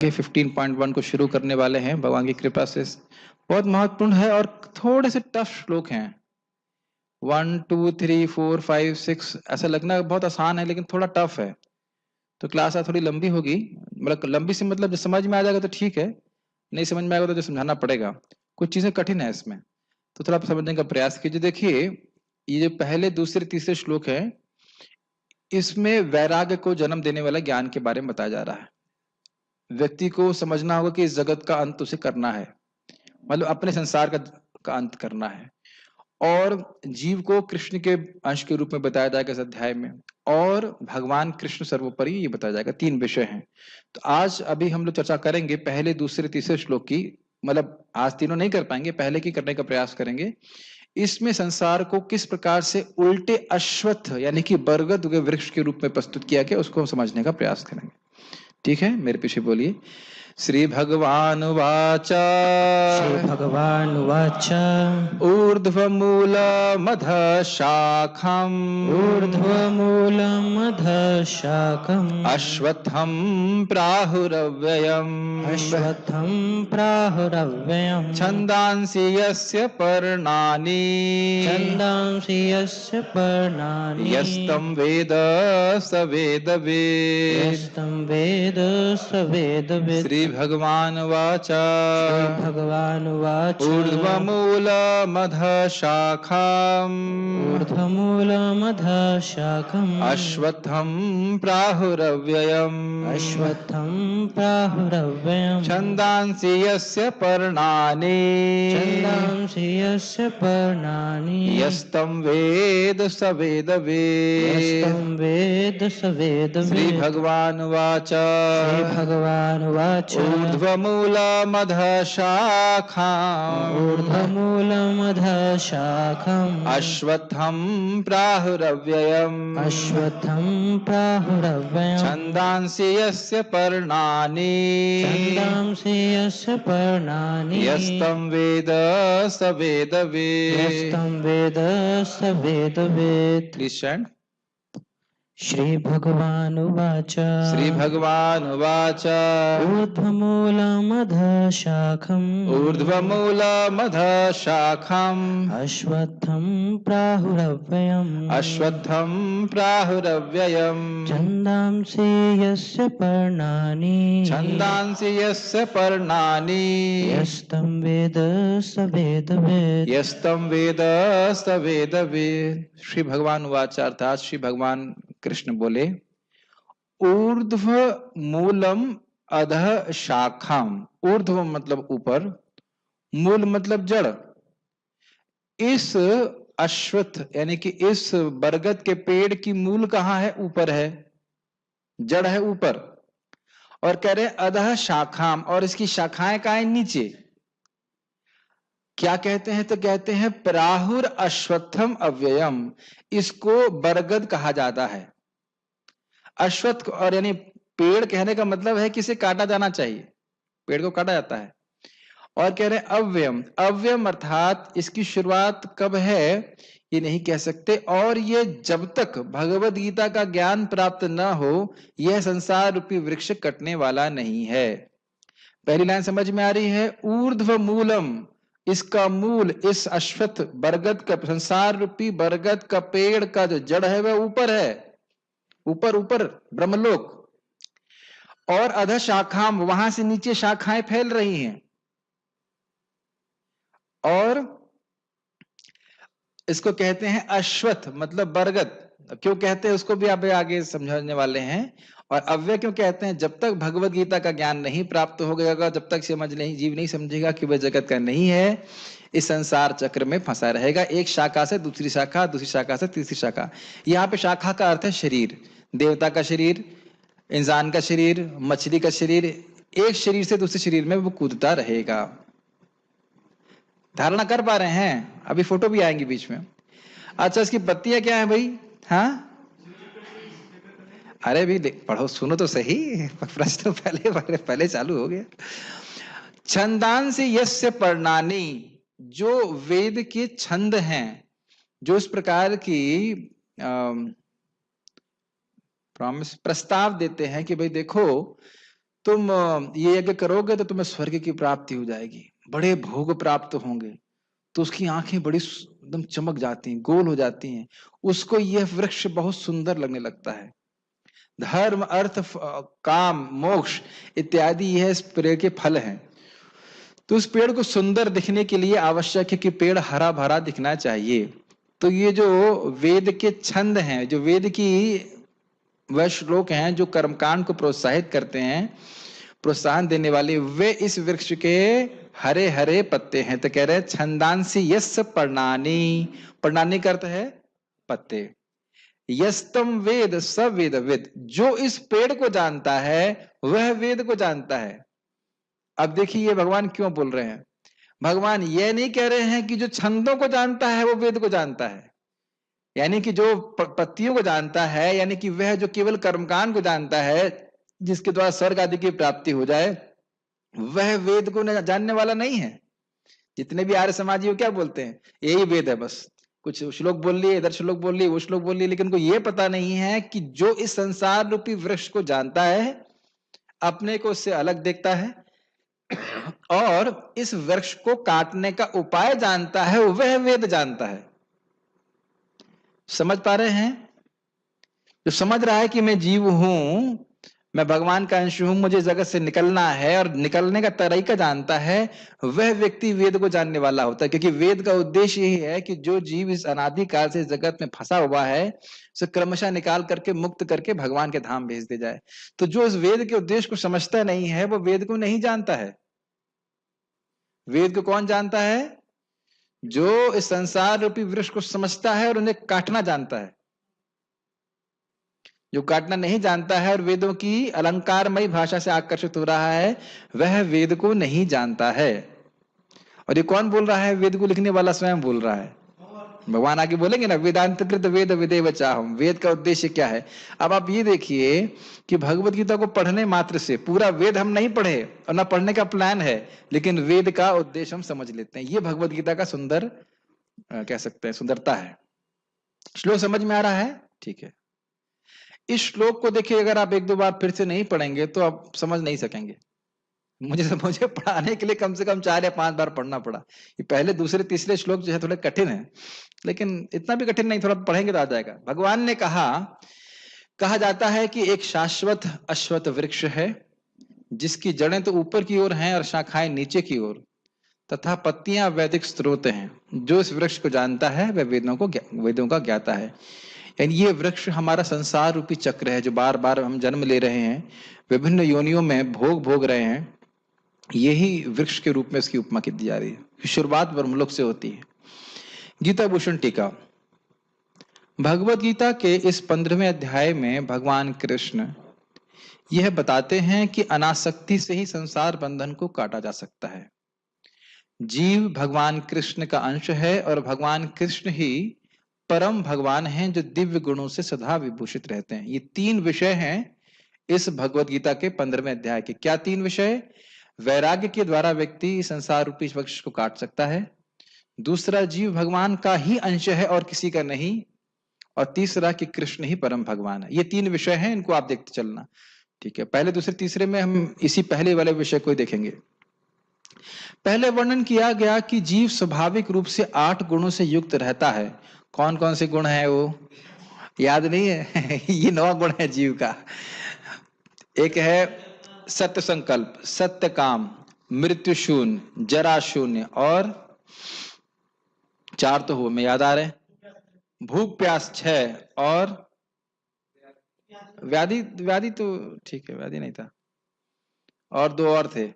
के 15.1 को शुरू करने वाले हैं भगवान की कृपा से। बहुत महत्वपूर्ण है और थोड़े से टफ श्लोक हैं। 1 2 3 4 5 6 ऐसा लगना बहुत आसान है लेकिन थोड़ा टफ है, तो क्लास आज थोड़ी लंबी होगी। मतलब लंबी से मतलब जो समझ में आ जाएगा तो ठीक है, नहीं समझ में आएगा तो जो समझाना पड़ेगा। कुछ चीजें कठिन है इसमें, तो थोड़ा समझने का प्रयास कीजिए। देखिए, ये जो पहले दूसरे तीसरे श्लोक है, इसमें वैराग्य को जन्म देने वाला ज्ञान के बारे में बताया जा रहा है। व्यक्ति को समझना होगा कि इस जगत का अंत उसे करना है, मतलब अपने संसार का अंत करना है। और जीव को कृष्ण के अंश के रूप में बताया जाएगा इस अध्याय में, और भगवान कृष्ण सर्वोपरि ये बताया जाएगा। 3 विषय हैं। तो आज अभी हम लोग चर्चा करेंगे पहले दूसरे तीसरे श्लोक की। मतलब आज तीनों नहीं कर पाएंगे, पहले की करने का प्रयास करेंगे। इसमें संसार को किस प्रकार से उल्टे अश्वत्थ यानी कि बरगद के वृक्ष के रूप में प्रस्तुत किया गया, उसको हम समझने का प्रयास करेंगे। ठीक है, मेरे पीछे बोलिए। श्री भगवान वाच श्री भगवान वाच ऊर्ध्वमूलमध शाखम् ऊर्ध्वमूलमधशाखम् अश्वत्थं प्राहुरव्ययम् अश्वत्थं प्राहुरव्ययम् छन्दांसि यस्य पर्णानि छन्दांसि यस्य पर्णानि यस्तं वेद स वेदवित् यस्तं वेद स वेदवित्। श्री भगवान वाच श्री भगवान वाच ऊर्ध्वमूलमध शाखाम् ऊर्ध्वमूलमधशाखम् अश्वत्थं प्राहुरव्ययम् अश्वत्थं प्राहुरव्ययम् छन्दांसि यस्य पर्णानि छन्दांसि यस्य पर्णानि यस्तं वेद स वेदवित्। यस्तं वेद स वेदवित्। श्री भगवान वाच श्री भगवान वाच ऊर्ध्वमूलमध शाखाम् ऊर्ध्वमूलमधशाखम् अश्वत्थं प्राहुरव्ययम् अश्वत्थं प्राहुरव्ययम् छन्दांसि यस्य पर्णानि छन्दांसि यस्य पर्णानि यस्तं वेद स वेदवित्। यस्तं वेद स वेदवित्। Please stand. श्री भगवान वाच श्री भगवान वाच ऊर्ध्वमूलमधशाखम् ऊर्ध्वमूलमध शाखाम् अश्वत्थं प्राहुरव्ययम् अश्वत्थं प्राहुरव्ययम् छन्दांसि यस्य पर्णानि छन्दांसि यस्य पर्णानि यस्तं वेद स वेदवित्। यस्तं वेद स वेदवित्। श्री भगवान वाच अर्थात श्री भगवान कृष्ण बोले, ऊर्ध्व मूलम अधः शाखाम। ऊर्ध्व मतलब ऊपर, मूल मतलब जड़। इस अश्वत्थ यानी कि इस बरगद के पेड़ की मूल कहां है? ऊपर है, जड़ है ऊपर। और कह रहे अधः शाखाम, और इसकी शाखाएं कहां है? नीचे। क्या कहते हैं? तो कहते हैं प्राहुर अश्वत्थम अव्ययम। इसको बरगद कहा जाता है। अश्वत्थ और यानी पेड़ कहने का मतलब है कि इसे काटा जाना चाहिए, पेड़ को काटा जाता है। और कह रहे हैं अव्ययम। अव्ययम अर्थात इसकी शुरुआत कब है ये नहीं कह सकते, और ये जब तक भगवद गीता का ज्ञान प्राप्त न हो यह संसार रूपी वृक्ष कटने वाला नहीं है। पहली लाइन समझ में आ रही है? ऊर्ध्व मूलम, इसका मूल, इस अश्वत्थ बरगद का, संसार रूपी बरगद का पेड़ का जो जड़ है वह ऊपर है, ऊपर ऊपर ब्रह्मलोक। और अध शाखाम, वहां से नीचे शाखाएं फैल रही हैं। और इसको कहते हैं अश्वत्थ मतलब बरगद। क्यों कहते हैं उसको भी आप आगे समझाने वाले हैं। और अव्यय क्यों कहते हैं? जब तक भगवद गीता का ज्ञान नहीं प्राप्त हो गया, जब तक जीव नहीं समझेगा कि वह जगत का नहीं है, इस संसार चक्र में फंसा रहेगा, एक शाखा से दूसरी शाखा, दूसरी शाखा से तीसरी शाखा। यहाँ पे शाखा का अर्थ है शरीर, देवता का शरीर, इंसान का शरीर, मछली का शरीर। एक शरीर से दूसरे शरीर में वो कूदता रहेगा। धारणा कर पा रहे हैं? अभी फोटो भी आएंगी बीच में। अच्छा, इसकी पत्तियां क्या है भाई? हाँ, अरे भी पढ़ो, सुनो तो सही, प्रश्न पहले चालू हो गया। छंदांसि यस्य पर्णानि, जो वेद के छंद हैं, जो इस प्रकार की प्रस्ताव देते हैं कि भाई देखो तुम ये यज्ञ करोगे तो तुम्हें स्वर्ग की प्राप्ति हो जाएगी, बड़े भोग प्राप्त होंगे। तो उसकी आंखें बड़ी एकदम चमक जाती हैं, गोल हो जाती हैं। उसको यह वृक्ष बहुत सुंदर लगने लगता है। धर्म, अर्थ, काम, मोक्ष इत्यादि यह इस पेड़ के फल हैं। तो उस पेड़ को सुंदर दिखने के लिए आवश्यक है कि पेड़ हरा भरा दिखना चाहिए। तो ये जो वेद के छंद हैं, जो वेद की वह श्लोक हैं जो कर्मकांड को प्रोत्साहित करते हैं, प्रोत्साहन देने वाले, वे इस वृक्ष के हरे हरे पत्ते हैं। तो कह रहे हैं छंदांसी यस्य पर्णानि, पर्णानि का अर्थ है पत्ते, यस्तम वेद स वेद वेद, जो इस पेड़ को जानता है वह वेद को जानता है। अब देखिए ये भगवान क्यों बोल रहे हैं। भगवान ये नहीं कह रहे हैं कि जो छंदों को जानता है वो वेद को जानता है, यानी कि जो पत्तियों को जानता है, यानी कि वह जो केवल कर्मकांड को जानता है जिसके द्वारा स्वर्ग आदि की प्राप्ति हो जाए, वह वेद को जानने वाला नहीं है। जितने भी आर्य समाजी क्या बोलते हैं, यही वेद है, बस कुछ श्लोक बोल लिए, इधर श्लोक बोल लिए, वो श्लोक बोल लिए, लेकिन को ये पता नहीं है कि जो इस संसार रूपी वृक्ष को जानता है, अपने को उससे अलग देखता है और इस वृक्ष को काटने का उपाय जानता है, वह वेद जानता है। समझ पा रहे हैं? जो समझ रहा है कि मैं जीव हूं, मैं भगवान का अंश हूं, मुझे जगत से निकलना है और निकलने का तरीका जानता है, वह व्यक्ति वेद को जानने वाला होता है। क्योंकि वेद का उद्देश्य यही है कि जो जीव इस अनादिकाल से जगत में फंसा हुआ है, उसे क्रमशः निकाल करके मुक्त करके भगवान के धाम भेज दे जाए। तो जो इस वेद के उद्देश्य को समझता नहीं है, वो वेद को नहीं जानता है। वेद को कौन जानता है? जो इस संसार रूपी वृक्ष को समझता है और उन्हें काटना जानता है। जो काटना नहीं जानता है और वेदों की अलंकारमयी भाषा से आकर्षित हो रहा है, वह वेद को नहीं जानता है। और ये कौन बोल रहा है? वेद को लिखने वाला स्वयं बोल रहा है। भगवान आगे बोलेंगे ना, वेदांत कृत वेद विदेव चाहम, वेद का उद्देश्य क्या है। अब आप ये देखिए कि भगवत गीता को पढ़ने मात्र से, पूरा वेद हम नहीं पढ़े और ना पढ़ने का प्लान है, लेकिन वेद का उद्देश्य हम समझ लेते हैं। ये भगवत गीता का सुंदर कह सकते हैं सुंदरता है। श्लोक समझ में आ रहा है? ठीक है। इस श्लोक को देखिए, अगर आप एक दो बार फिर से नहीं पढ़ेंगे तो आप समझ नहीं सकेंगे। मुझे पढ़ाने के लिए कम से कम 4 या 5 बार पढ़ना पड़ा। ये पहले दूसरे तीसरे श्लोक जो है थोड़े कठिन है, लेकिन इतना भी कठिन नहीं, थोड़ा पढ़ेंगे तो आ जाएगा। भगवान ने कहा जाता है कि एक शाश्वत अश्वत्थ वृक्ष है जिसकी जड़ें तो ऊपर की ओर हैं और शाखाएं नीचे की ओर, तथा पत्तियां वैदिक स्रोत हैं। जो इस वृक्ष को जानता है वह वेदों का ज्ञाता है। यानी ये वृक्ष हमारा संसार रूपी चक्र है, जो बार बार हम जन्म ले रहे हैं, विभिन्न योनियों में भोग रहे हैं। यही वृक्ष के रूप में इसकी उपमा की जा रही है। शुरुआत ब्रह्मलोक से होती है। गीता भूषण टीका। भगवत गीता के इस 15वें अध्याय में भगवान कृष्ण यह बताते हैं कि अनासक्ति से ही संसार बंधन को काटा जा सकता है। जीव भगवान कृष्ण का अंश है और भगवान कृष्ण ही परम भगवान हैं जो दिव्य गुणों से सदा विभूषित रहते हैं। ये 3 विषय हैं इस भगवत गीता के 15वें अध्याय के। क्या 3 विषय? वैराग्य के द्वारा व्यक्ति संसार रूपी वृक्ष को काट सकता है, दूसरा जीव भगवान का ही अंश है और किसी का नहीं, और तीसरा कि कृष्ण ही परम भगवान है। ये 3 विषय हैं, इनको आप देखते चलना। ठीक है, पहले दूसरे तीसरे में हम इसी पहले वाले विषय को देखेंगे। पहले वर्णन किया गया कि जीव स्वाभाविक रूप से 8 गुणों से युक्त रहता है। कौन कौन से गुण है वो याद नहीं है? ये 9 गुण है जीव का। एक है सत्य संकल्प, सत्य काम, मृत्यु शून्य, जरा शून्य, और 4 तो हो में याद आ रहे, भूख प्यास 6, और व्याधि तो ठीक है, व्याधि नहीं था, और 2 और थे,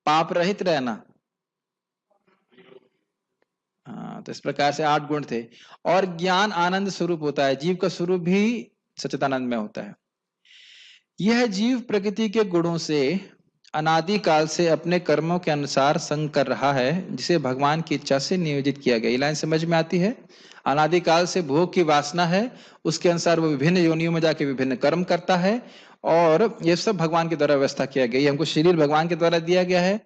पाप रहित रहना। हाँ, तो इस प्रकार से 8 गुण थे। और ज्ञान आनंद स्वरूप होता है, जीव का स्वरूप भी सच्चिदानंद में होता है। यह जीव प्रकृति के गुणों से अनादि काल से अपने कर्मों के अनुसार संग कर रहा है, जिसे भगवान की इच्छा से नियोजित किया गया। ये लाइन समझ में आती है? अनादि काल से भोग की वासना है, उसके अनुसार वो विभिन्न योनियों में जाके विभिन्न कर्म करता है, और ये सब भगवान के द्वारा व्यवस्था किया गया। हमको शरीर भगवान के द्वारा दिया गया है,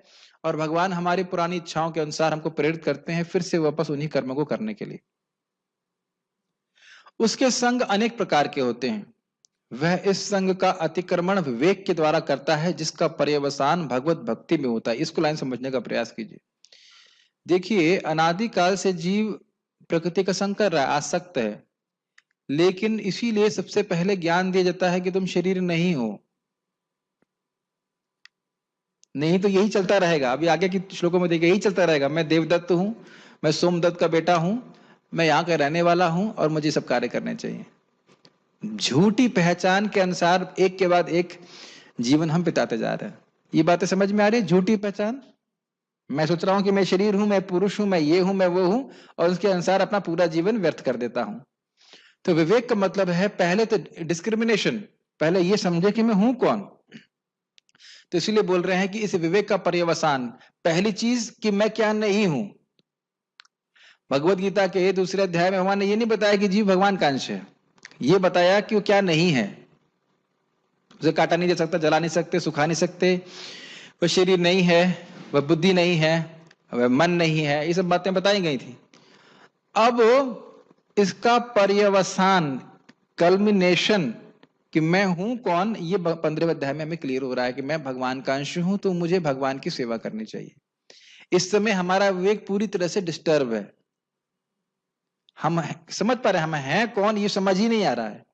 और भगवान हमारी पुरानी इच्छाओं के अनुसार हमको प्रेरित करते हैं फिर से वापस उन्हीं कर्मों को करने के लिए। उसके संग अनेक प्रकार के होते हैं। वह इस संग का अतिक्रमण विवेक के द्वारा करता है, जिसका पर्यवसान भगवत भक्ति में होता है। इसको लाइन समझने का प्रयास कीजिए। देखिए, अनादिकाल से जीव प्रकृति का संग कर रहा है, आसक्त है, लेकिन इसीलिए सबसे पहले ज्ञान दिया जाता है कि तुम शरीर नहीं हो, नहीं तो यही चलता रहेगा। अभी आगे की श्लोकों में देखिए, यही चलता रहेगा, मैं देवदत्त हूं, मैं सोमदत्त का बेटा हूं, मैं यहाँ का रहने वाला हूं और मुझे सब कार्य करने चाहिए। झूठी पहचान के अनुसार एक के बाद एक जीवन हम बिताते जा रहे हैं। ये बातें समझ में आ रही है? झूठी पहचान, मैं सोच रहा हूं कि मैं शरीर हूं, मैं पुरुष हूं, मैं ये हूं, मैं वो हूं, और उसके अनुसार अपना पूरा जीवन व्यर्थ कर देता हूं। तो विवेक का मतलब है पहले तो डिस्क्रिमिनेशन, पहले ये समझे कि मैं हूं कौन। तो इसीलिए बोल रहे हैं कि इस विवेक का पर्यवसान, पहली चीज कि मैं क्या नहीं हूं। भगवत गीता के दूसरे अध्याय में भगवान ने ये नहीं बताया कि जीव भगवान का अंश है, ये बताया कि वो क्या नहीं है। उसे काटा नहीं जा सकता, जला नहीं सकते, सुखा नहीं सकते, वह शरीर नहीं है, वह बुद्धि नहीं है, वह मन नहीं है, ये सब बातें बताई गई थी। अब इसका पर्यवसान, कल्मिनेशन कि मैं हूं कौन, ये 15वें अध्याय में हमें क्लियर हो रहा है कि मैं भगवान का अंश हूं, तो मुझे भगवान की सेवा करनी चाहिए। इस समय हमारा विवेक पूरी तरह से डिस्टर्ब है। हम समझ पा रहे हैं हम हैं कौन, ये समझ ही नहीं आ रहा है,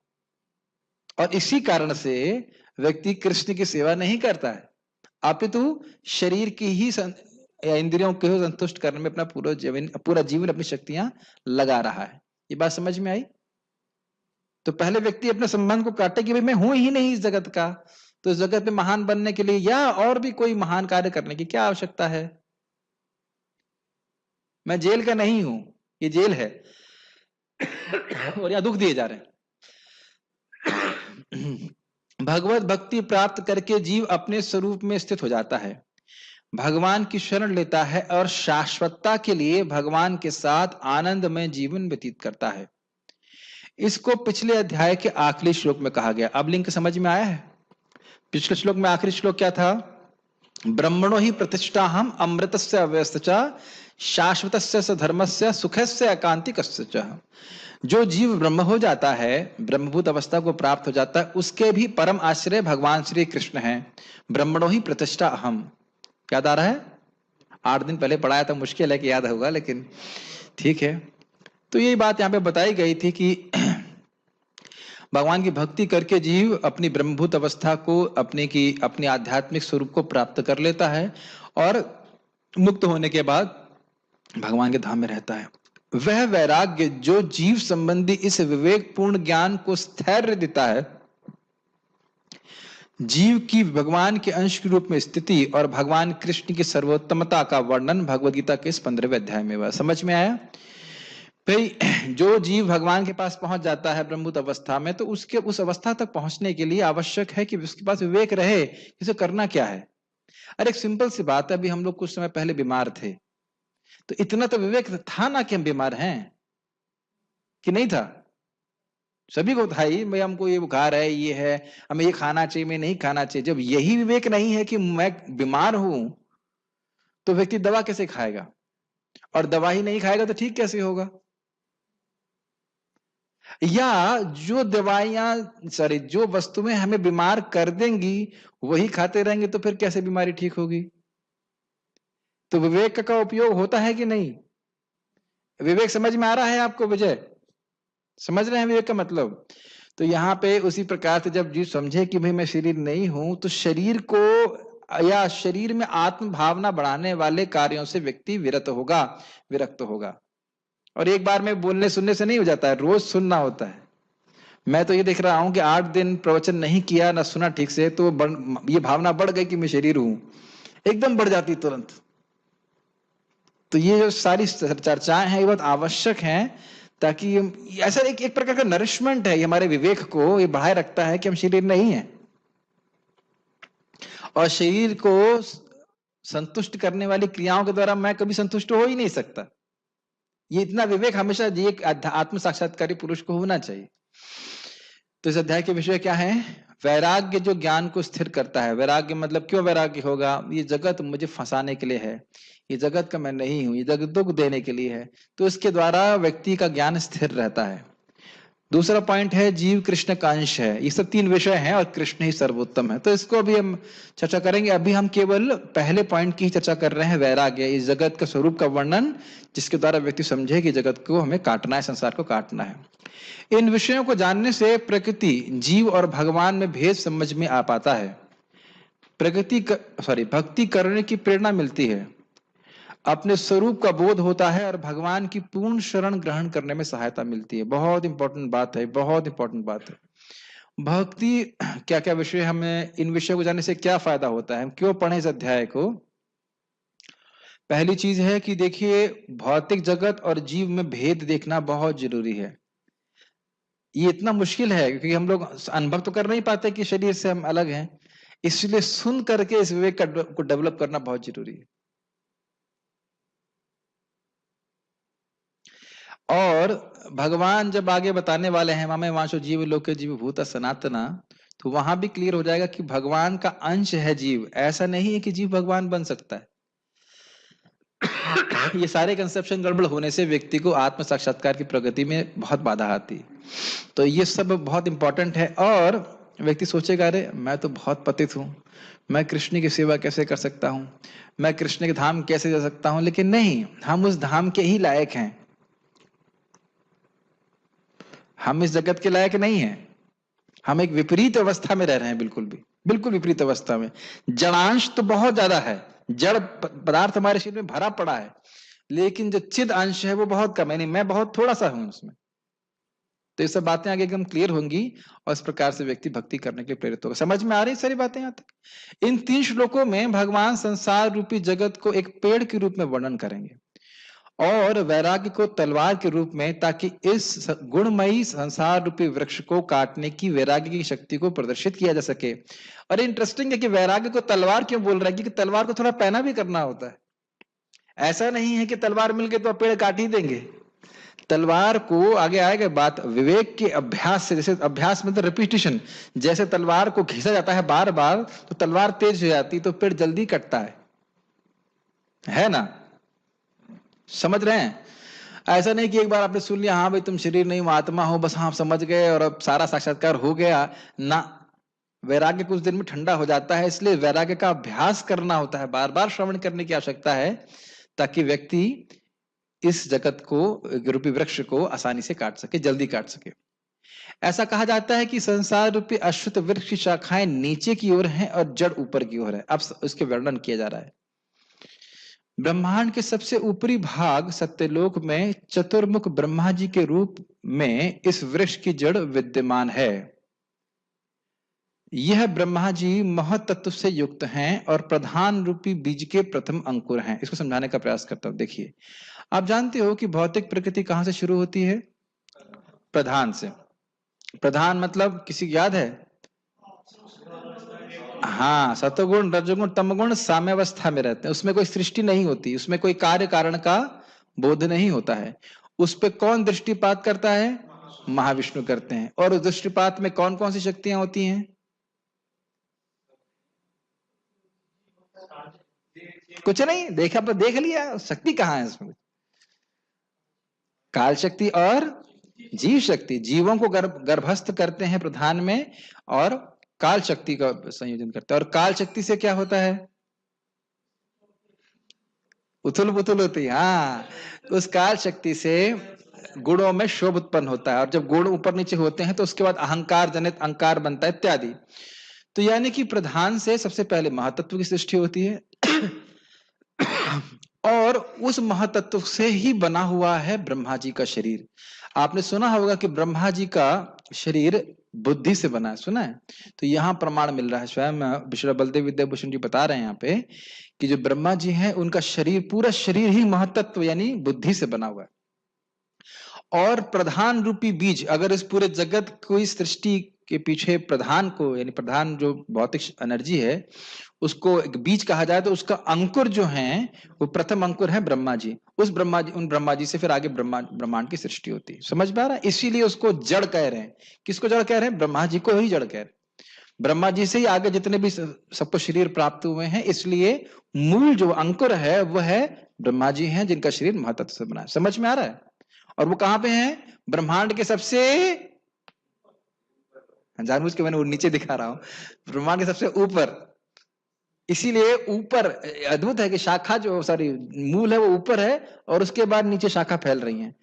और इसी कारण से व्यक्ति कृष्ण की सेवा नहीं करता है, अपितु शरीर की ही या इंद्रियों को संतुष्ट करने में अपना पूरा जीवन अपनी शक्तियां लगा रहा है। ये बात समझ में आई? तो पहले व्यक्ति अपने संबंध को काटे कि भाई मैं हूं ही नहीं इस जगत का, तो इस जगत में महान बनने के लिए या और भी कोई महान कार्य करने की क्या आवश्यकता है। मैं जेल का नहीं हूं, ये जेल है और यहां दुख दिए जा रहे हैं। भगवत भक्ति प्राप्त करके जीव अपने स्वरूप में स्थित हो जाता है, भगवान की शरण लेता है और शाश्वतता के लिए भगवान के साथ आनंदमय जीवन व्यतीत करता है। इसको पिछले अध्याय के आखिरी श्लोक में कहा गया। अब लिंक समझ में आया है? पिछले श्लोक में आखिरी श्लोक क्या था? ब्रह्मणो ही प्रतिष्ठा हम अमृतस्य अव्यस्तचा शाश्वतस्य स धर्मस्य सुखस्य एकांतिकस्य च। जो जीव ब्रह्म हो जाता है, ब्रह्मभूत अवस्था को प्राप्त हो जाता है, उसके भी परम आश्रय भगवान श्री कृष्ण हैं। ब्रह्मणो ही प्रतिष्ठा अहम, याद आ रहा है? 8 दिन पहले पढ़ाया था, मुश्किल है कि याद होगा, लेकिन ठीक है। तो यही बात यहाँ पे बताई गई थी कि भगवान की भक्ति करके जीव अपनी ब्रह्मभूत अवस्था को, अपने आध्यात्मिक स्वरूप को प्राप्त कर लेता है और मुक्त होने के बाद भगवान के धाम में रहता है। वह वैराग्य जो जीव संबंधी इस विवेक पूर्ण ज्ञान को स्थैर्य देता है, जीव की भगवान के अंश के रूप में स्थिति और भगवान कृष्ण की सर्वोत्तमता का वर्णन भगवद गीता के इस 15वें अध्याय में हुआ। समझ में आया भाई? जो जीव भगवान के पास पहुंच जाता है ब्रह्मभूत अवस्था में, तो उसके उस अवस्था तक पहुंचने के लिए आवश्यक है कि उसके पास विवेक रहे, इसे करना क्या है। अरे एक सिंपल सी बात है, अभी हम लोग कुछ समय पहले बीमार थे, तो इतना तो विवेक था ना कि हम बीमार हैं, कि नहीं था? सभी को था ही, भाई हमको ये बुखार है, ये है, हमें ये खाना चाहिए, मैं नहीं खाना चाहिए। जब यही विवेक नहीं है कि मैं बीमार हूं, तो व्यक्ति दवा कैसे खाएगा? और दवा ही नहीं खाएगा तो ठीक कैसे होगा? या जो वस्तुएं हमें बीमार कर देंगी वही खाते रहेंगे, तो फिर कैसे बीमारी ठीक होगी? तो विवेक का उपयोग होता है कि नहीं? विवेक समझ में आ रहा है आपको विजय? समझ रहे हैं विवेक का मतलब? तो यहाँ पे उसी प्रकार से जब जीव समझे कि भाई मैं शरीर नहीं हूं, तो शरीर को या शरीर में आत्म भावना बढ़ाने वाले कार्यों से व्यक्ति विरक्त होगा। और एक बार में बोलने सुनने से नहीं हो जाता है, रोज सुनना होता है। मैं तो ये देख रहा हूं कि 8 दिन प्रवचन नहीं किया ना सुना ठीक से, तो ये भावना बढ़ गई कि मैं शरीर हूं, एकदम बढ़ जाती तुरंत। तो ये जो सारी चर्चाएं हैं ये बहुत आवश्यक हैं, ताकि ऐसा एक प्रकार का नरिशमेंट है, ये हमारे विवेक को ये बढ़ाए रखता है कि हम शरीर नहीं है। और शरीर को संतुष्ट करने वाली क्रियाओं के द्वारा मैं कभी संतुष्ट हो ही नहीं सकता। ये इतना विवेक हमेशा एक आत्म साक्षात्कारी पुरुष को होना चाहिए। तो इस अध्याय के विषय क्या है? वैराग्य जो ज्ञान को स्थिर करता है। वैराग्य मतलब क्यों वैराग्य होगा? ये जगत मुझे फंसाने के लिए है, ये जगत का मैं नहीं हूं, ये जगत दुख देने के लिए है, तो इसके द्वारा व्यक्ति का ज्ञान स्थिर रहता है। दूसरा पॉइंट है जीव कृष्ण का अंश है। ये सब तीन विषय हैं और कृष्ण ही सर्वोत्तम है। तो इसको अभी हम चर्चा करेंगे। अभी हम केवल पहले पॉइंट की चर्चा कर रहे हैं, वैराग्य, इस जगत का स्वरूप का वर्णन, जिसके द्वारा व्यक्ति समझे कि जगत को हमें काटना है, संसार को काटना है। इन विषयों को जानने से प्रकृति, जीव और भगवान में भेद समझ में आ पाता है। भक्ति करने की प्रेरणा मिलती है, अपने स्वरूप का बोध होता है और भगवान की पूर्ण शरण ग्रहण करने में सहायता मिलती है। बहुत इंपॉर्टेंट बात है, बहुत इंपॉर्टेंट बात है। भक्ति क्या क्या विषय, हमें इन विषयों को जानने से क्या फायदा होता है, हम क्यों पढ़े इस अध्याय को। पहली चीज है कि देखिए, भौतिक जगत और जीव में भेद देखना बहुत जरूरी है। ये इतना मुश्किल है क्योंकि हम लोग अनुभव तो कर नहीं पाते कि शरीर से हम अलग हैं, इसलिए सुन करके इस विवेक को डेवलप करना बहुत जरूरी है। और भगवान जब आगे बताने वाले हैं, मामे वांशो जीव लोके जीव भूता सनातना, तो वहां भी क्लियर हो जाएगा कि भगवान का अंश है जीव। ऐसा नहीं है कि जीव भगवान बन सकता है। ये सारे कंसेप्शन गड़बड़ होने से व्यक्ति को आत्म साक्षात्कार की प्रगति में बहुत बाधा आती है। तो ये सब बहुत इंपॉर्टेंट है। और व्यक्ति सोचेगा, अरे मैं तो बहुत पतित हूं, मैं कृष्ण की सेवा कैसे कर सकता हूं, मैं कृष्ण के धाम कैसे जा सकता हूं। लेकिन नहीं, हम उस धाम के ही लायक हैं, हम इस जगत के लायक नहीं हैं। हम एक विपरीत अवस्था में रह रहे हैं, बिल्कुल विपरीत अवस्था में। जड़ांश तो बहुत ज्यादा है, जड़ पदार्थ हमारे शरीर में भरा पड़ा है, लेकिन जो चिद अंश है वो बहुत कम है, नहीं मैं बहुत थोड़ा सा हूं उसमें। तो ये सब बातें आगे एकदम क्लियर होंगी और इस प्रकार से व्यक्ति भक्ति करने के लिए प्रेरित होगा। समझ में आ रही सारी बातें यहां तक। इन 3 श्लोकों में भगवान संसार रूपी जगत को एक पेड़ के रूप में वर्णन करेंगे और वैराग्य को तलवार के रूप में, ताकि इस गुणमयी संसार रूपी वृक्ष को काटने की वैराग्य की शक्ति को प्रदर्शित किया जा सके। और इंटरेस्टिंग है कि वैराग्य को तलवार क्यों बोल रहा है, क्योंकि तलवार को थोड़ा पैना भी करना होता है। ऐसा नहीं है कि तलवार मिल गई तो पेड़ काट ही देंगे। तलवार को, आगे आएगा बात, विवेक के अभ्यास से, जैसे अभ्यास मतलब रिपीटिशन, जैसे तलवार को घिसा जाता है बार बार तो तलवार तेज हो जाती, तो पेड़ जल्दी कटता है ना। समझ रहे हैं? ऐसा नहीं कि एक बार आपने सुन लिया, हाँ भाई तुम शरीर नहीं आत्मा हो, बस हाँ समझ गए और अब सारा साक्षात्कार हो गया ना। वैराग्य कुछ दिन में ठंडा हो जाता है, इसलिए वैराग्य का अभ्यास करना होता है, बार बार श्रवण करने की आवश्यकता है, ताकि व्यक्ति इस जगत को, रूपी वृक्ष को आसानी से काट सके, जल्दी काट सके। ऐसा कहा जाता है कि संसार रूपी अश्वत्थ वृक्ष की शाखाएं नीचे की ओर हैं और जड़ ऊपर की ओर है। अब उसके वर्णन किया जा रहा है। ब्रह्मांड के सबसे ऊपरी भाग सत्यलोक में चतुर्मुख ब्रह्मा जी के रूप में इस वृक्ष की जड़ विद्यमान है। यह ब्रह्मा जी महतत्व से युक्त हैं और प्रधान रूपी बीज के प्रथम अंकुर हैं। इसको समझाने का प्रयास करता हूं। देखिए, आप जानते हो कि भौतिक प्रकृति कहां से शुरू होती है? प्रधान से। प्रधान मतलब किसी को याद है? हाँ, सतोगुण रजोगुण तमगुण साम्यावस्था में रहते हैं, उसमें कोई सृष्टि नहीं होती, उसमें कोई कार्य कारण का बोध नहीं होता है। उस पे कौन दृष्टिपात करता है? महाविष्णु करते हैं। और उस दृष्टिपात में कौन कौन सी शक्तियां होती हैं? कुछ नहीं देखा, पर देख लिया, शक्ति कहाँ है इसमें? काल शक्ति और जीव शक्ति। जीवों को गर्भस्थ करते हैं प्रधान में और काल शक्ति का संयोजन करते हैं। और काल शक्ति से क्या होता है? उथुल पुथुल होती है। हाँ, उस काल शक्ति से गुणों में शोभ उत्पन्न होता है, और जब गुण ऊपर नीचे होते हैं तो उसके बाद अहंकार जनित अहंकार बनता है इत्यादि। तो यानी कि प्रधान से सबसे पहले महातत्व की सृष्टि होती है और उस महातत्व से ही बना हुआ है ब्रह्मा जी का शरीर। आपने सुना होगा कि ब्रह्मा जी का शरीर बुद्धि से बना है, सुना है? तो यहाँ प्रमाण मिल रहा है, स्वयं विश्व बलदेव विद्याभूषण जी बता रहे हैं यहाँ पे कि जो ब्रह्मा जी हैं उनका शरीर, पूरा शरीर ही महातत्व यानी बुद्धि से बना हुआ है। और प्रधान रूपी बीज, अगर इस पूरे जगत को, इस सृष्टि के पीछे प्रधान को, यानी प्रधान जो भौतिक एनर्जी है उसको एक बीज कहा जाए, तो उसका अंकुर जो है वो प्रथम अंकुर है ब्रह्मा जी। उस ब्रह्मा जी, उन ब्रह्मा जी से फिर आगे ब्रह्मांड की सृष्टि होती है। समझ में आ रहा है? इसीलिए उसको जड़ कह रहे हैं। किसको जड़ कह रहे हैं? ब्रह्मा जी को ही जड़ कह रहे हैं। ब्रह्मा जी से ही आगे जितने भी सबको शरीर प्राप्त हुए हैं, इसलिए मूल जो अंकुर है वह है ब्रह्मा जी हैं, जिनका शरीर महातत्व से बना है। समझ में आ रहा है? और वो कहां पे है? ब्रह्मांड के सबसे जानबूझ के मैंने वो नीचे दिखा रहा हूं, ब्रह्मांड के सबसे ऊपर। इसीलिए ऊपर अद्भुत है कि शाखा जो सॉरी मूल है वो ऊपर है और उसके बाद नीचे शाखा फैल रही है।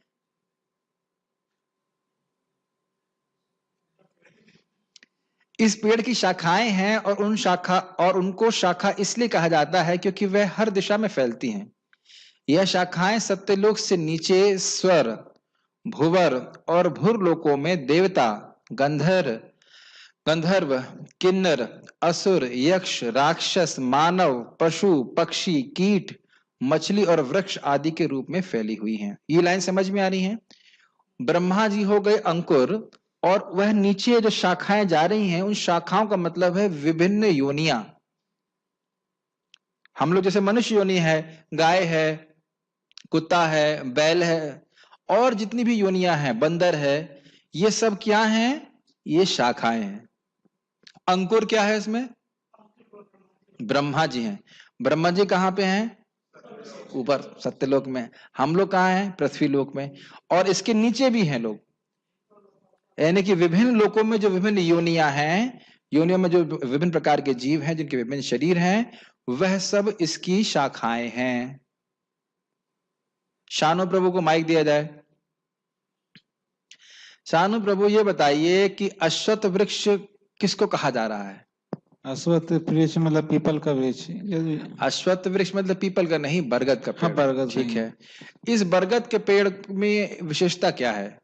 इस पेड़ की शाखाएं हैं और उनको शाखा इसलिए कहा जाता है क्योंकि वह हर दिशा में फैलती हैं। यह शाखाएं सत्यलोक से नीचे स्वर, भूवर और भूरलोकों में देवता, गंधर्व, किन्नर, असुर, यक्ष, राक्षस, मानव, पशु, पक्षी, कीट, मछली और वृक्ष आदि के रूप में फैली हुई हैं। ये लाइन समझ में आ रही है? ब्रह्मा जी हो गए अंकुर और वह नीचे जो शाखाएं जा रही हैं उन शाखाओं का मतलब है विभिन्न योनियां। हम लोग जैसे मनुष्य योनि है, गाय है, कुत्ता है, बैल है और जितनी भी योनियां हैं, बंदर है, ये सब क्या हैं? ये शाखाएं हैं। अंकुर क्या है इसमें? ब्रह्मा जी हैं। ब्रह्मा जी कहां पे हैं? ऊपर सत्यलोक में। हम लोग कहां हैं? पृथ्वी लोक में। और इसके नीचे भी हैं लोग, यानी कि विभिन्न लोकों में जो विभिन्न योनियां हैं, योनियों में जो विभिन्न प्रकार के जीव हैं जिनके विभिन्न शरीर हैं, वह सब इसकी शाखाएं हैं। शानु प्रभु को माइक दिया जाए। शानु प्रभु ये बताइए कि अश्वत्थ वृक्ष किसको कहा जा रहा है? अश्वत्थ वृक्ष मतलब पीपल का वृक्ष। अश्वत्थ वृक्ष मतलब पीपल का नहीं, बरगद का पेड़। हाँ, बरगद। ठीक है। इस बरगद के पेड़ में विशेषता क्या है?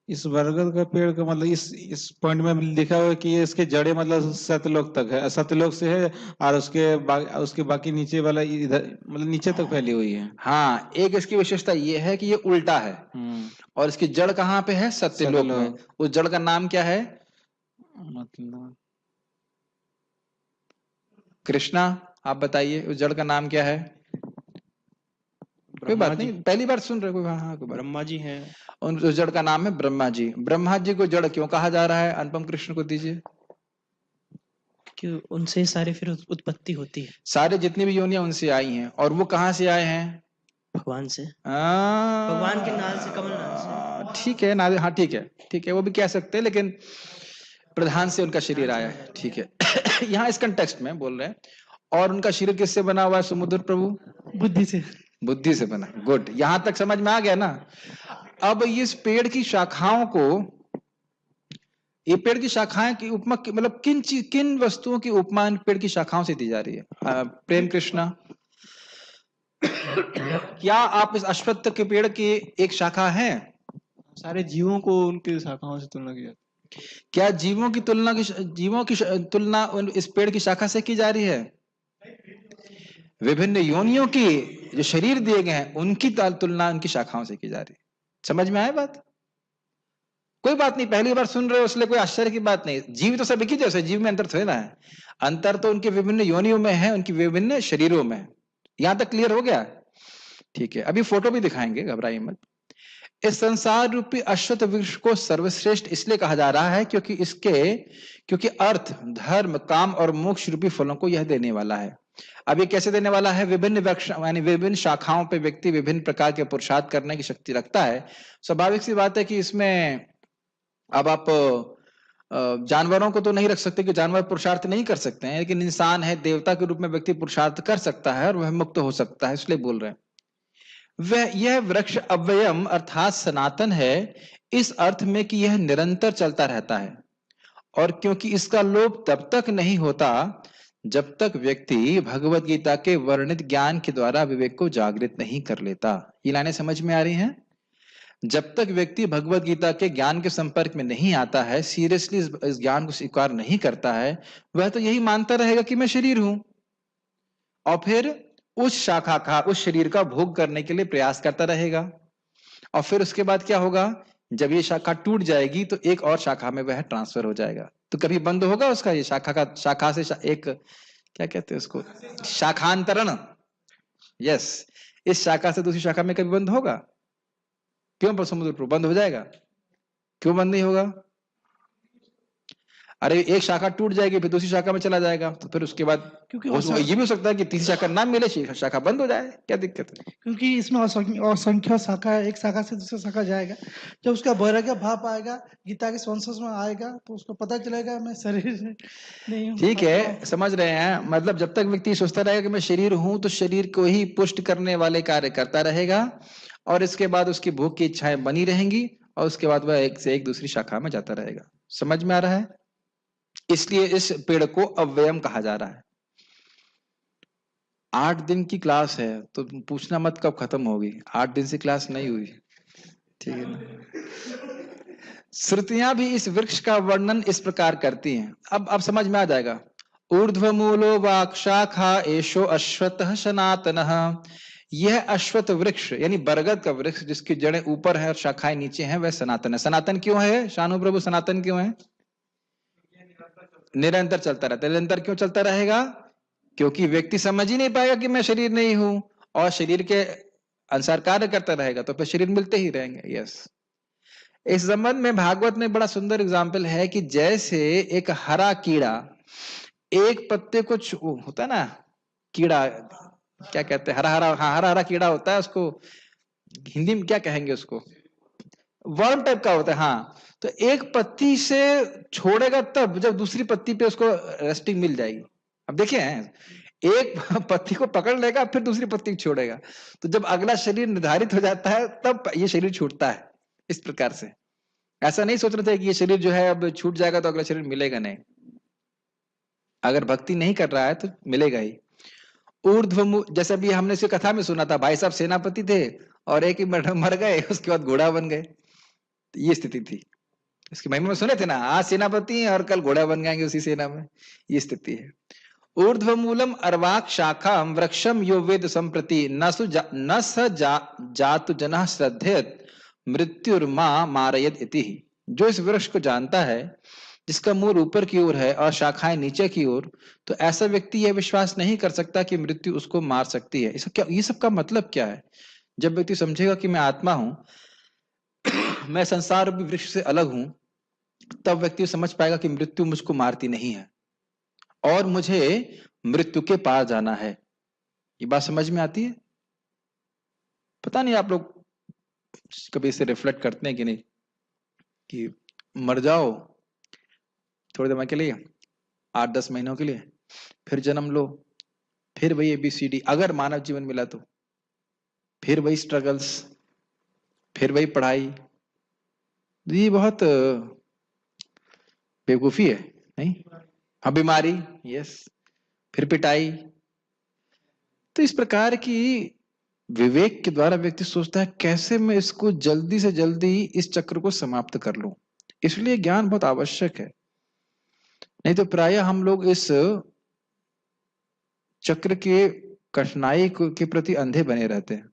इस बरगद का पेड़ का मतलब इस पॉइंट में लिखा हुआ है कि इसके जड़ें मतलब सतलोक तक है, सतलोक से है और उसके बाकी नीचे वाला इधर मतलब नीचे तक फैली हुई है। हाँ, एक इसकी विशेषता ये है कि ये उल्टा है और इसकी जड़ कहाँ पे है? सत्यलोक में। उस जड़ का नाम क्या है? मतलब कृष्णा, आप बताइए उस जड़ का नाम क्या है? कोई बात नहीं, पहली बार सुन रहे कोई? हाँ, ब्रह्मा जी हैं। उस जड़ का नाम है ब्रह्मा जी। ब्रह्मा जी को जड़ क्यों कहा जा रहा है? अनुपम कृष्ण को दीजिए। कि उनसे सारे फिर उत्पत्ति होती है। सारे जितनी भी योनियां उनसे आई हैं। और वो कहां से आए हैं? भगवान से। भगवान के नाल से, कमल नाल से। ठीक है, नाल, हाँ ठीक है, ठीक है, वो भी कह सकते हैं, लेकिन प्रधान से उनका शरीर आया है। ठीक है। यहाँ इस कंटेक्स्ट में बोल रहे हैं। और उनका शरीर किससे बना हुआ है समुद्र प्रभु? बुद्धि से। बुद्धि से बना। गुड, यहां तक समझ में आ गया ना? अब इस पेड़ की शाखाओं को, ये पेड़ की शाखाएं की उपमा मतलब किन वस्तुओं की उपमा पेड़ की शाखाओं से दी जा रही है? प्रेम कृष्णा, क्या आप इस अश्वत्थ के पेड़ की एक शाखा है? सारे जीवों को उनकी शाखाओं से तुलना की जाती है। क्या जीवों की तुलना इस पेड़ की शाखा से की जा रही है? विभिन्न योनियों की जो शरीर दिए गए हैं उनकी तुलना उनकी शाखाओं से की जा रही है। समझ में आया बात? कोई बात नहीं, पहली बार सुन रहे हो इसलिए कोई आश्चर्य की बात नहीं। जीव तो सब एक ही जैसे, जीव में अंतर थोड़ा ना है। अंतर तो उनके विभिन्न योनियों में है, उनकी विभिन्न शरीरों में। यहां तक क्लियर हो गया? ठीक है, अभी फोटो भी दिखाएंगे, घबराइए मत। इस संसार रूपी अश्वत्थ वृक्ष को सर्वश्रेष्ठ इसलिए कहा जा रहा है क्योंकि अर्थ, धर्म, काम और मोक्ष रूपी फलों को यह देने वाला है। अब ये कैसे देने वाला है? विभिन्न वृक्ष यानी विभिन्न शाखाओं पे व्यक्ति विभिन्न प्रकार के पुरुषार्थ करने की शक्ति रखता है। स्वाभाविक सी बात है कि इसमें अब आप जानवरों को तो नहीं रख सकते कि जानवर पुरुषार्थ नहीं कर सकते हैं, लेकिन इंसान है, देवता के रूप में व्यक्ति पुरुषार्थ कर सकता है और वह मुक्त हो सकता है, इसलिए बोल रहे हैं। यह वृक्ष अव्ययम अर्थात सनातन है इस अर्थ में कि यह निरंतर चलता रहता है, और क्योंकि इसका लोप तब तक नहीं होता जब तक व्यक्ति भगवत गीता के वर्णित ज्ञान के द्वारा विवेक को जागृत नहीं कर लेता। ये लाइनें समझ में आ रही हैं? जब तक व्यक्ति भगवत गीता के ज्ञान के संपर्क में नहीं आता है, सीरियसली इस ज्ञान को स्वीकार नहीं करता है, वह तो यही मानता रहेगा कि मैं शरीर हूं, और फिर उस शाखा का, उस शरीर का भोग करने के लिए प्रयास करता रहेगा। और फिर उसके बाद क्या होगा? जब ये शाखा टूट जाएगी तो एक और शाखा में वह ट्रांसफर हो जाएगा। तो कभी बंद होगा उसका ये शाखा से एक क्या कहते हैं उसको, शाखांतरण। यस, इस शाखा से दूसरी शाखा में कभी बंद होगा? क्यों? पर समुद्र बंद हो जाएगा। क्यों बंद नहीं होगा? अरे एक शाखा टूट जाएगी फिर दूसरी शाखा में चला जाएगा, तो फिर उसके बाद क्योंकि ये भी हो सकता है कि तीसरी शाखा ना मिले, शाखा बंद हो जाए, क्या दिक्कत है? क्योंकि इसमें असंख्य शाखा है, एक शाखा से दूसरी शाखा जाएगा। जब उसका वैराग्य भाव आएगा, गीता के संस्पर्श में आएगा, तो उसको पता चलेगा मैं शरीर नहीं हूँ। ठीक है, समझ रहे हैं? मतलब जब तक व्यक्ति सोचता रहेगा कि मैं शरीर हूं, तो शरीर को ही पुष्ट करने वाले कार्य करता रहेगा, और इसके बाद उसकी भोग की इच्छाएं बनी रहेंगी, और उसके बाद वह एक से एक दूसरी शाखा में जाता रहेगा। समझ में आ रहा है? इसलिए इस पेड़ को अव्ययम कहा जा रहा है। 8 दिन की क्लास है, तो पूछना मत कब खत्म होगी, 8 दिन से क्लास नहीं हुई, ठीक है ना? श्रुतियां भी इस वृक्ष का वर्णन इस प्रकार करती हैं। अब समझ में आ जाएगा। ऊर्ध्वमूलो वाक्शाखा एषो अश्वत्थः सनातनः। यह अश्वत्थ वृक्ष यानी बरगद का वृक्ष जिसकी जड़ें ऊपर है और शाखाएं नीचे हैं, वह सनातन है। सनातन क्यों है शानु प्रभु? सनातन क्यों है? निरंतर चलता रहता है। निरंतर क्यों चलता रहेगा? क्योंकि व्यक्ति समझ ही नहीं पाएगा कि मैं शरीर नहीं हूं, और शरीर के अनुसार कार्य करता रहेगा, तो फिर शरीर मिलते ही रहेंगे। यस, इस संबंध में भागवत में बड़ा सुंदर एग्जाम्पल है कि जैसे एक हरा कीड़ा एक पत्ते को होता है ना, कीड़ा क्या कहते हैं, हरा हरा कीड़ा होता है, उसको हिंदी में क्या कहेंगे, उसको वर्म टाइप का होता है। हाँ, तो एक पत्ती से छोड़ेगा तब जब दूसरी पत्ती पे उसको रेस्टिंग मिल जाएगी। अब देखिए, एक पत्ती को पकड़ लेगा फिर दूसरी पत्ती छोड़ेगा, तो जब अगला शरीर निर्धारित हो जाता है तब ये शरीर छूटता है। इस प्रकार से ऐसा नहीं सोचना चाहिए कि ये शरीर जो है अब छूट जाएगा तो अगला शरीर मिलेगा, नहीं। अगर भक्ति नहीं कर रहा है तो मिलेगा ही। ऊर्ध्व, जैसे भी हमने इसी कथा में सुना था, भाई साहब सेनापति थे और एक ही मर गए, उसके बाद घोड़ा बन गए, ये स्थिति थी। इसकी महिमा में सुने थे ना, आज सेनापति हैं और कल घोड़ा बन जाएंगे उसी सेना में, ये स्थिति है। ऊर्ध्वमूलम अर्वाक शाखाम वृक्षम यो वेद संप्रति न स जातु जनः श्रद्धेत मृत्युर्मा मारयत इति। जो इस वृक्ष को जानता है, जिसका मूल ऊपर की ओर है और शाखाएं नीचे की ओर, तो ऐसा व्यक्ति यह विश्वास नहीं कर सकता कि मृत्यु उसको मार सकती है। ये सब का मतलब क्या है? जब व्यक्ति समझेगा कि मैं आत्मा हूं, मैं संसार रूपी वृक्ष से अलग हूं, तब व्यक्ति समझ पाएगा कि मृत्यु मुझको मारती नहीं है और मुझे मृत्यु के पार जाना है। ये बात समझ में आती है? पता नहीं आप लोग कभी इसे रिफ्लेक्ट करते हैं कि नहीं, कि मर जाओ थोड़े समय के लिए, 8-10 महीनों के लिए, फिर जन्म लो, फिर वही ABCD, अगर मानव जीवन मिला तो फिर वही स्ट्रगल्स, फिर वही पढ़ाई। ये बहुत बेवकूफी है, नहीं? हाँ, बीमारी, यस, फिर पिटाई। तो इस प्रकार की विवेक के द्वारा व्यक्ति सोचता है कैसे मैं इसको जल्दी से जल्दी इस चक्र को समाप्त कर लूं। इसलिए ज्ञान बहुत आवश्यक है, नहीं तो प्रायः हम लोग इस चक्र के कठिनाई के प्रति अंधे बने रहते हैं।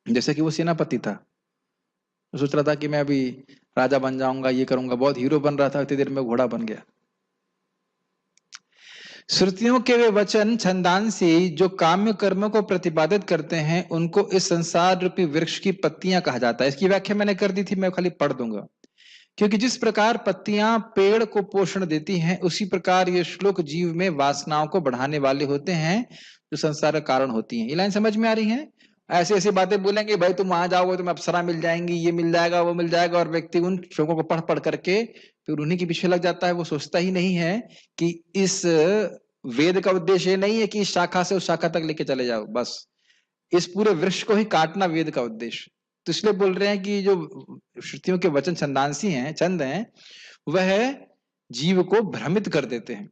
जैसे कि वो सेनापति था, सोच रहा था कि मैं अभी राजा बन जाऊंगा, ये करूंगा, बहुत हीरो बन रहा था, इतनी देर में घोड़ा बन गया। श्रुतियों के वे वचन छंदांसी जो काम्य कर्मों को प्रतिपादित करते हैं, उनको इस संसार रूपी वृक्ष की पत्तियां कहा जाता है। इसकी व्याख्या मैंने कर दी थी, मैं खाली पढ़ दूंगा। क्योंकि जिस प्रकार पत्तियां पेड़ को पोषण देती हैं, उसी प्रकार ये श्लोक जीव में वासनाओं को बढ़ाने वाले होते हैं, जो संसार का कारण होती हैं। ये लाइन समझ में आ रही है? ऐसी ऐसी बातें बोलेंगे, भाई तुम वहां जाओगे तुम्हें अप्सरा मिल जाएंगी, ये मिल जाएगा, वो मिल जाएगा, और व्यक्ति उन श्लोकों को पढ़ पढ़ करके फिर उन्हीं के पीछे लग जाता है। वो सोचता ही नहीं है कि इस वेद का उद्देश्य ये नहीं है कि इस शाखा से उस शाखा तक लेके चले जाओ, बस इस पूरे वृक्ष को ही काटना वेद का उद्देश्य। तो इसलिए बोल रहे हैं कि जो श्रुतियों के वचन छंदांसी हैं, छंद हैं, वह जीव को भ्रमित कर देते हैं।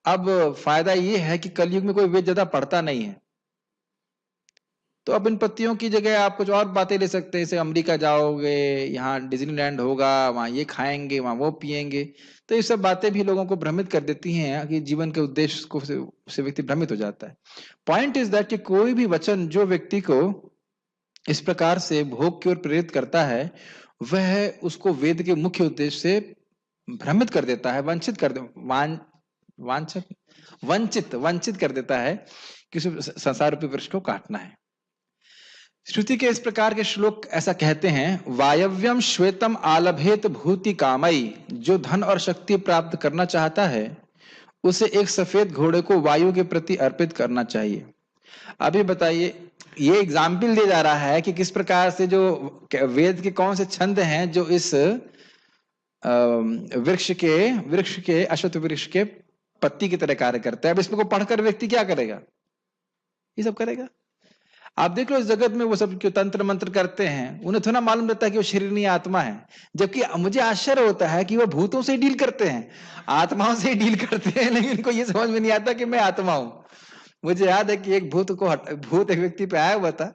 अब फायदा ये है कि कलयुग में कोई वेद ज्यादा पढ़ता नहीं है, तो अब इन पत्तियों की जगह आप कुछ और बातें ले सकते हैं। जैसे अमेरिका जाओगे, यहाँ डिज्नीलैंड होगा, वहां ये खाएंगे, वहां वो पिएंगे। तो ये सब बातें भी लोगों को भ्रमित कर देती हैं कि जीवन के उद्देश्य को से व्यक्ति भ्रमित हो जाता है। पॉइंट इज दैट कि कोई भी वचन जो व्यक्ति को इस प्रकार से भोग की ओर प्रेरित करता है, वह उसको वेद के मुख्य उद्देश्य से भ्रमित कर देता है, वंचित कर देता है कि संसार रूपी वृक्ष को काटना है। श्रुति के इस प्रकार के श्लोक ऐसा कहते हैं, वायव्यम श्वेतम आलभेत भूति कामई। जो धन और शक्ति प्राप्त करना चाहता है उसे एक सफेद घोड़े को वायु के प्रति अर्पित करना चाहिए। अभी बताइए, ये एग्जाम्पल दिया जा रहा है कि किस प्रकार से जो वेद के कौन से छंद हैं जो इस वृक्ष के अश्वत्थ वृक्ष के पत्ती की तरह कार्य करता है। अब इसको पढ़कर व्यक्ति क्या करेगा? ये सब करेगा। आप देख लो इस जगत में वो सब जो तंत्र मंत्र करते हैं, उन्हें थोड़ा मालूम रहता है कि वो शरीर नहीं आत्मा है, जबकि मुझे आश्चर्य होता है कि वो भूतों से डील करते हैं, आत्माओं से डील करते हैं, लेकिन इनको ये समझ में नहीं आता कि मैं आत्मा हूं। मुझे याद है कि एक भूत एक व्यक्ति पे आया हुआ था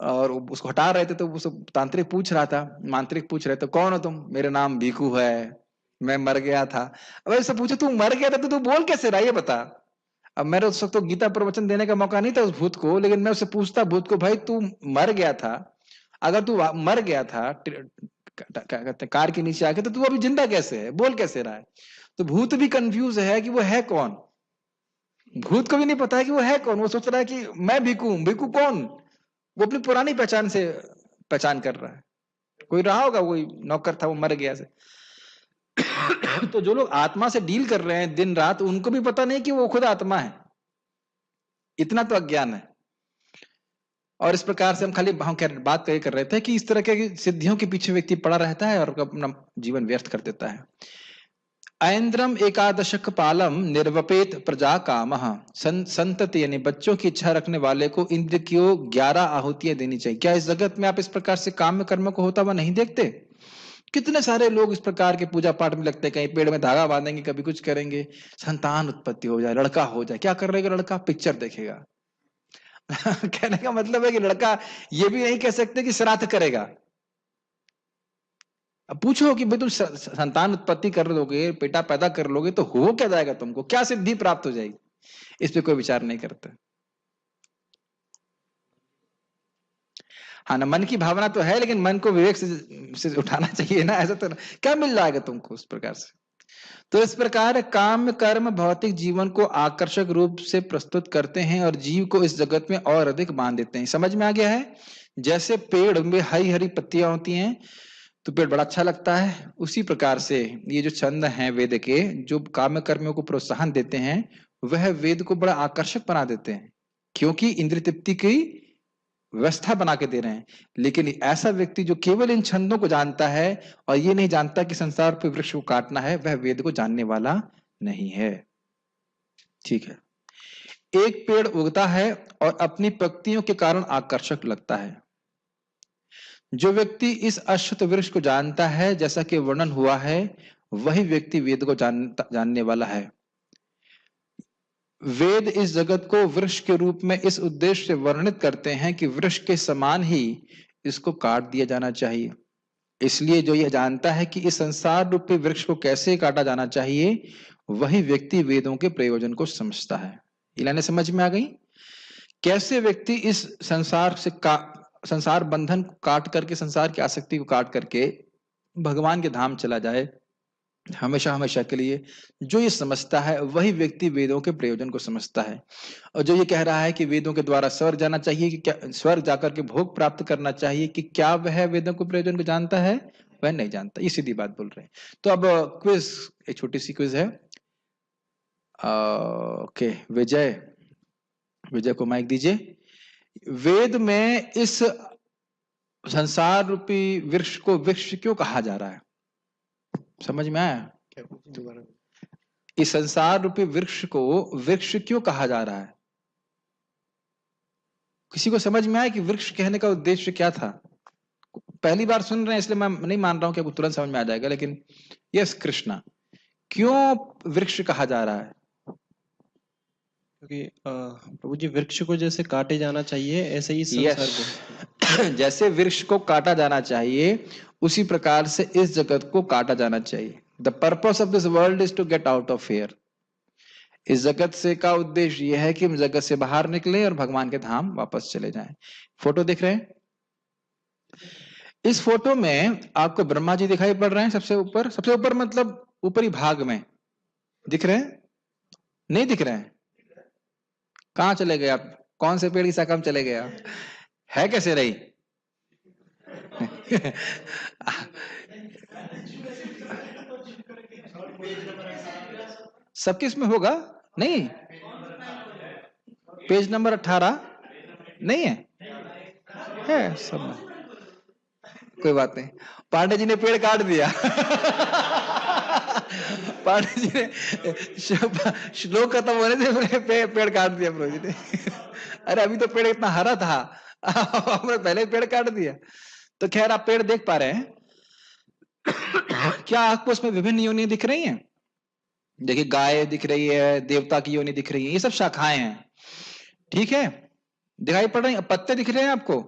और उसको हटा रहे थे, तो वो तांत्रिक पूछ रहा था, मांत्रिक पूछ रहे थे, कौन हो तुम? मेरा नाम भीखू है, मैं मर गया था। अब ऐसे पूछो, तू मर गया था तो तू बोल कैसे रहा, ये बता। अब मेरे उस वक्त तो गीता प्रवचन देने का मौका नहीं था उस भूत को, लेकिन मैं उससे पूछता भूत को, भाई तू मर गया था, अगर तू मर गया था कार के नीचे आके, तो तू अभी जिंदा कैसे है, बोल कैसे रहा है? तो भूत भी कंफ्यूज है कि वो है कौन। भूत को भी नहीं पता है कि वो है कौन। वो सोच रहा है कि मैं भीखू हूं। भीखू कौन? वो अपनी पुरानी पहचान से पहचान कर रहा है। कोई रहा होगा, कोई नौकर था, वो मर गया से। तो जो लोग आत्मा से डील कर रहे हैं दिन रात, उनको भी पता नहीं कि वो खुद आत्मा है। इतना तो अज्ञान है। और इस प्रकार से हम खाली बात कर रहे थे कि इस तरह के सिद्धियों के पीछे व्यक्ति पड़ा रहता है और अपना जीवन व्यर्थ कर देता है। ऐन्द्रम एकादशक पालम निर्वपेत प्रजा कामः। संतति यानी बच्चों की इच्छा रखने वाले को इंद्र की 11 आहुतियां देनी चाहिए। क्या इस जगत में आप इस प्रकार से काम कर्म को होता हुआ नहीं देखते? कितने सारे लोग इस प्रकार के पूजा पाठ में लगते हैं, कहीं पेड़ में धागा बांधेंगे, कभी कुछ करेंगे, संतान उत्पत्ति हो जाए, लड़का हो जाए। क्या कर रहेगा लड़का? पिक्चर देखेगा। कहने का मतलब है कि लड़का ये भी नहीं कह सकते कि श्राद्ध करेगा। अब पूछो कि भाई तुम संतान उत्पत्ति कर लोगे, बेटा पैदा कर लोगे, तो हो क्या जाएगा तुमको, क्या सिद्धि प्राप्त हो जाएगी? इस पे कोई विचार नहीं करता। हाँ ना, मन की भावना तो है, लेकिन मन को विवेक से उठाना चाहिए ना। ऐसा तो क्या मिल जाएगा तुमको उस प्रकार से? तो इस प्रकार काम कर्म भौतिक जीवन को आकर्षक रूप से प्रस्तुत करते हैं और जीव को इस जगत में और अधिक बांध देते हैं। समझ में आ गया है? जैसे पेड़ में हरी हरी पत्तियां होती हैं तो पेड़ बड़ा अच्छा लगता है, उसी प्रकार से ये जो छंद हैं वेद के, जो काम कर्मियों को प्रोत्साहन देते हैं, वह वेद को बड़ा आकर्षक बना देते हैं, क्योंकि इंद्रिय तृप्ति की व्यवस्था बना के दे रहे हैं। लेकिन ऐसा व्यक्ति जो केवल इन छंदों को जानता है और ये नहीं जानता कि संसार पे वृक्ष को काटना है, वह वेद को जानने वाला नहीं है। ठीक है, एक पेड़ उगता है और अपनी पत्तियों के कारण आकर्षक लगता है। जो व्यक्ति इस अश्वत्थ वृक्ष को जानता है, जैसा कि वर्णन हुआ है, वही व्यक्ति वेद को जानने वाला है। वेद इस जगत को वृक्ष के रूप में इस उद्देश्य से वर्णित करते हैं कि वृक्ष के समान ही इसको काट दिया जाना चाहिए। इसलिए जो यह जानता है कि इस संसार रूपी वृक्ष को कैसे काटा जाना चाहिए, वही व्यक्ति वेदों के प्रयोजन को समझता है। ये लाइनें समझ में आ गई? कैसे व्यक्ति इस संसार बंधन को काट करके, संसार की आसक्ति को काट करके भगवान के धाम चला जाए हमेशा हमेशा के लिए। जो ये समझता है वही व्यक्ति वेदों के प्रयोजन को समझता है। और जो ये कह रहा है कि वेदों के द्वारा स्वर्ग जाना चाहिए, कि क्या स्वर्ग जाकर के भोग प्राप्त करना चाहिए, कि क्या वह वेदों के प्रयोजन को जानता है? वह नहीं जानता। ये सीधी बात बोल रहे हैं। तो अब क्विज, एक छोटी सी क्विज है। ओके, विजय को माइक दीजिए। वेद में इस संसार रूपी वृक्ष को वृक्ष क्यों कहा जा रहा है? समझ में आया? इस संसार रूपी वृक्ष को वृक्ष क्यों कहा जा रहा है? किसी को समझ में आया कि वृक्ष कहने का उद्देश्य क्या था? पहली बार सुन रहे हैं इसलिए मैं नहीं मान रहा हूं कि आपको तुरंत समझ में आ जाएगा, लेकिन यस कृष्णा, क्यों वृक्ष कहा जा रहा है? क्योंकि प्रभु जी, वृक्ष को जैसे काटे जाना चाहिए, ऐसे ही संसार को जैसे वृक्ष को काटा जाना चाहिए, उसी प्रकार से इस जगत को काटा जाना चाहिए। The purpose of this world is to get out of here. इस जगत से का उद्देश्य यह है कि हम जगत से बाहर निकले और भगवान के धाम वापस चले जाएं। फोटो दिख रहे हैं? इस फोटो में आपको ब्रह्मा जी दिखाई पड़ रहे हैं सबसे ऊपर मतलब ऊपरी भाग में दिख रहे हैं? नहीं दिख रहे हैं? कहां चले गए आप? कौन से पेड़ की शाखा में चले गए आप? है कैसे रही? सबके इसमें होगा नहीं? पेज नंबर 18 नहीं है? है सब में। कोई बात नहीं, पांडे जी ने पेड़ काट दिया। पांडे जी ने श्लोक खत्म होने से पेड़ काट दिया प्रभु जी ने। अरे अभी तो पेड़ इतना हरा था, हमने पहले पेड़ काट दिया। तो खैर आप पेड़ देख पा रहे हैं। क्या आपको उसमें विभिन्न योनि दिख रही हैं? देखिए गाय दिख रही है, देवता की योनि दिख रही है, ये सब शाखाएं हैं, ठीक है, दिखाई पड़ रही है। पत्ते दिख रहे हैं आपको?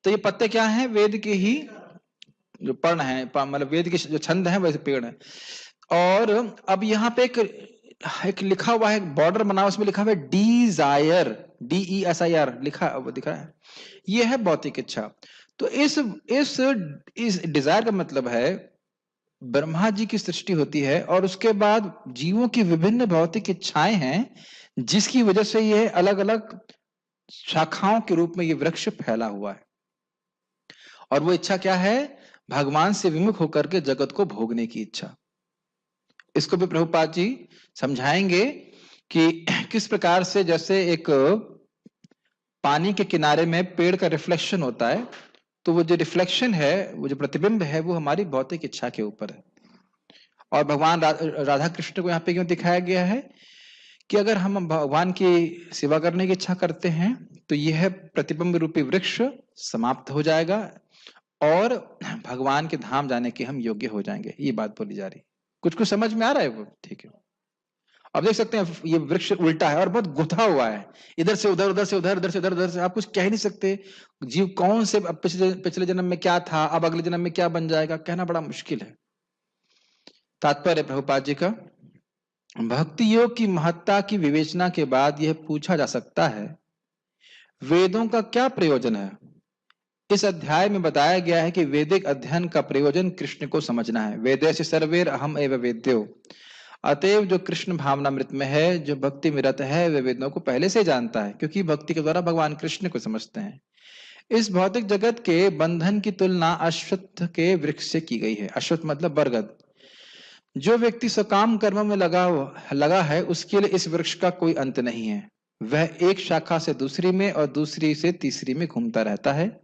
तो ये पत्ते क्या हैं? वेद के ही जो पर्ण है, मतलब वेद के जो छंद है वैसे पेड़ है। और अब यहाँ पे एक लिखा हुआ है, बॉर्डर बना हुआ, उसमें लिखा हुआ है डिजायर, DESIR लिखा दिख रहा है, ये है भौतिक इच्छा। तो इस डिजायर का मतलब है ब्रह्मा जी की सृष्टि होती है और उसके बाद जीवों की विभिन्न भौतिक इच्छाएं हैं, जिसकी वजह से ये अलग अलग शाखाओं के रूप में ये वृक्ष फैला हुआ है। और वो इच्छा क्या है? भगवान से विमुख होकर के जगत को भोगने की इच्छा। इसको भी प्रभुपाद जी समझाएंगे कि किस प्रकार से, जैसे एक पानी के किनारे में पेड़ का रिफ्लेक्शन होता है, तो वो जो रिफ्लेक्शन है, वो जो प्रतिबिंब है, वो हमारी भौतिक इच्छा के ऊपर है। और भगवान राधा कृष्ण को यहाँ पे क्यों दिखाया गया है कि अगर हम भगवान की सेवा करने की इच्छा करते हैं तो यह प्रतिबिंब रूपी वृक्ष समाप्त हो जाएगा और भगवान के धाम जाने के हम योग्य हो जाएंगे। ये बात बोली जा रही। कुछ समझ में आ रहा है वो? ठीक है। अब देख सकते हैं ये वृक्ष उल्टा है और बहुत गुथा हुआ है, इधर से उधर, उधर से उधर, उधर से उधर, उधर से। आप कुछ कह नहीं सकते जीव कौन से पिछले जन्म में क्या था, अब अगले जन्म में क्या बन जाएगा, कहना बड़ा मुश्किल है। तात्पर्य प्रभुपाद जी का, भक्ति योग की महत्ता की विवेचना के बाद यह पूछा जा सकता है, वेदों का क्या प्रयोजन है? इस अध्याय में बताया गया है कि वैदिक अध्ययन का प्रयोजन कृष्ण को समझना है। वेदेश सर्वेर अहम एव वेद्यो। अतएव जो कृष्ण भावनामृत में है, जो भक्ति में रत है, वे वेदों को पहले से जानता है, क्योंकि भक्ति के द्वारा भगवान कृष्ण को समझते हैं। इस भौतिक जगत के बंधन की तुलना अश्वत्थ के वृक्ष से की गई है। अश्वत्थ मतलब बरगद। जो व्यक्ति सकाम कर्म में लगा है, उसके लिए इस वृक्ष का कोई अंत नहीं है। वह एक शाखा से दूसरी में और दूसरी से तीसरी में घूमता रहता है।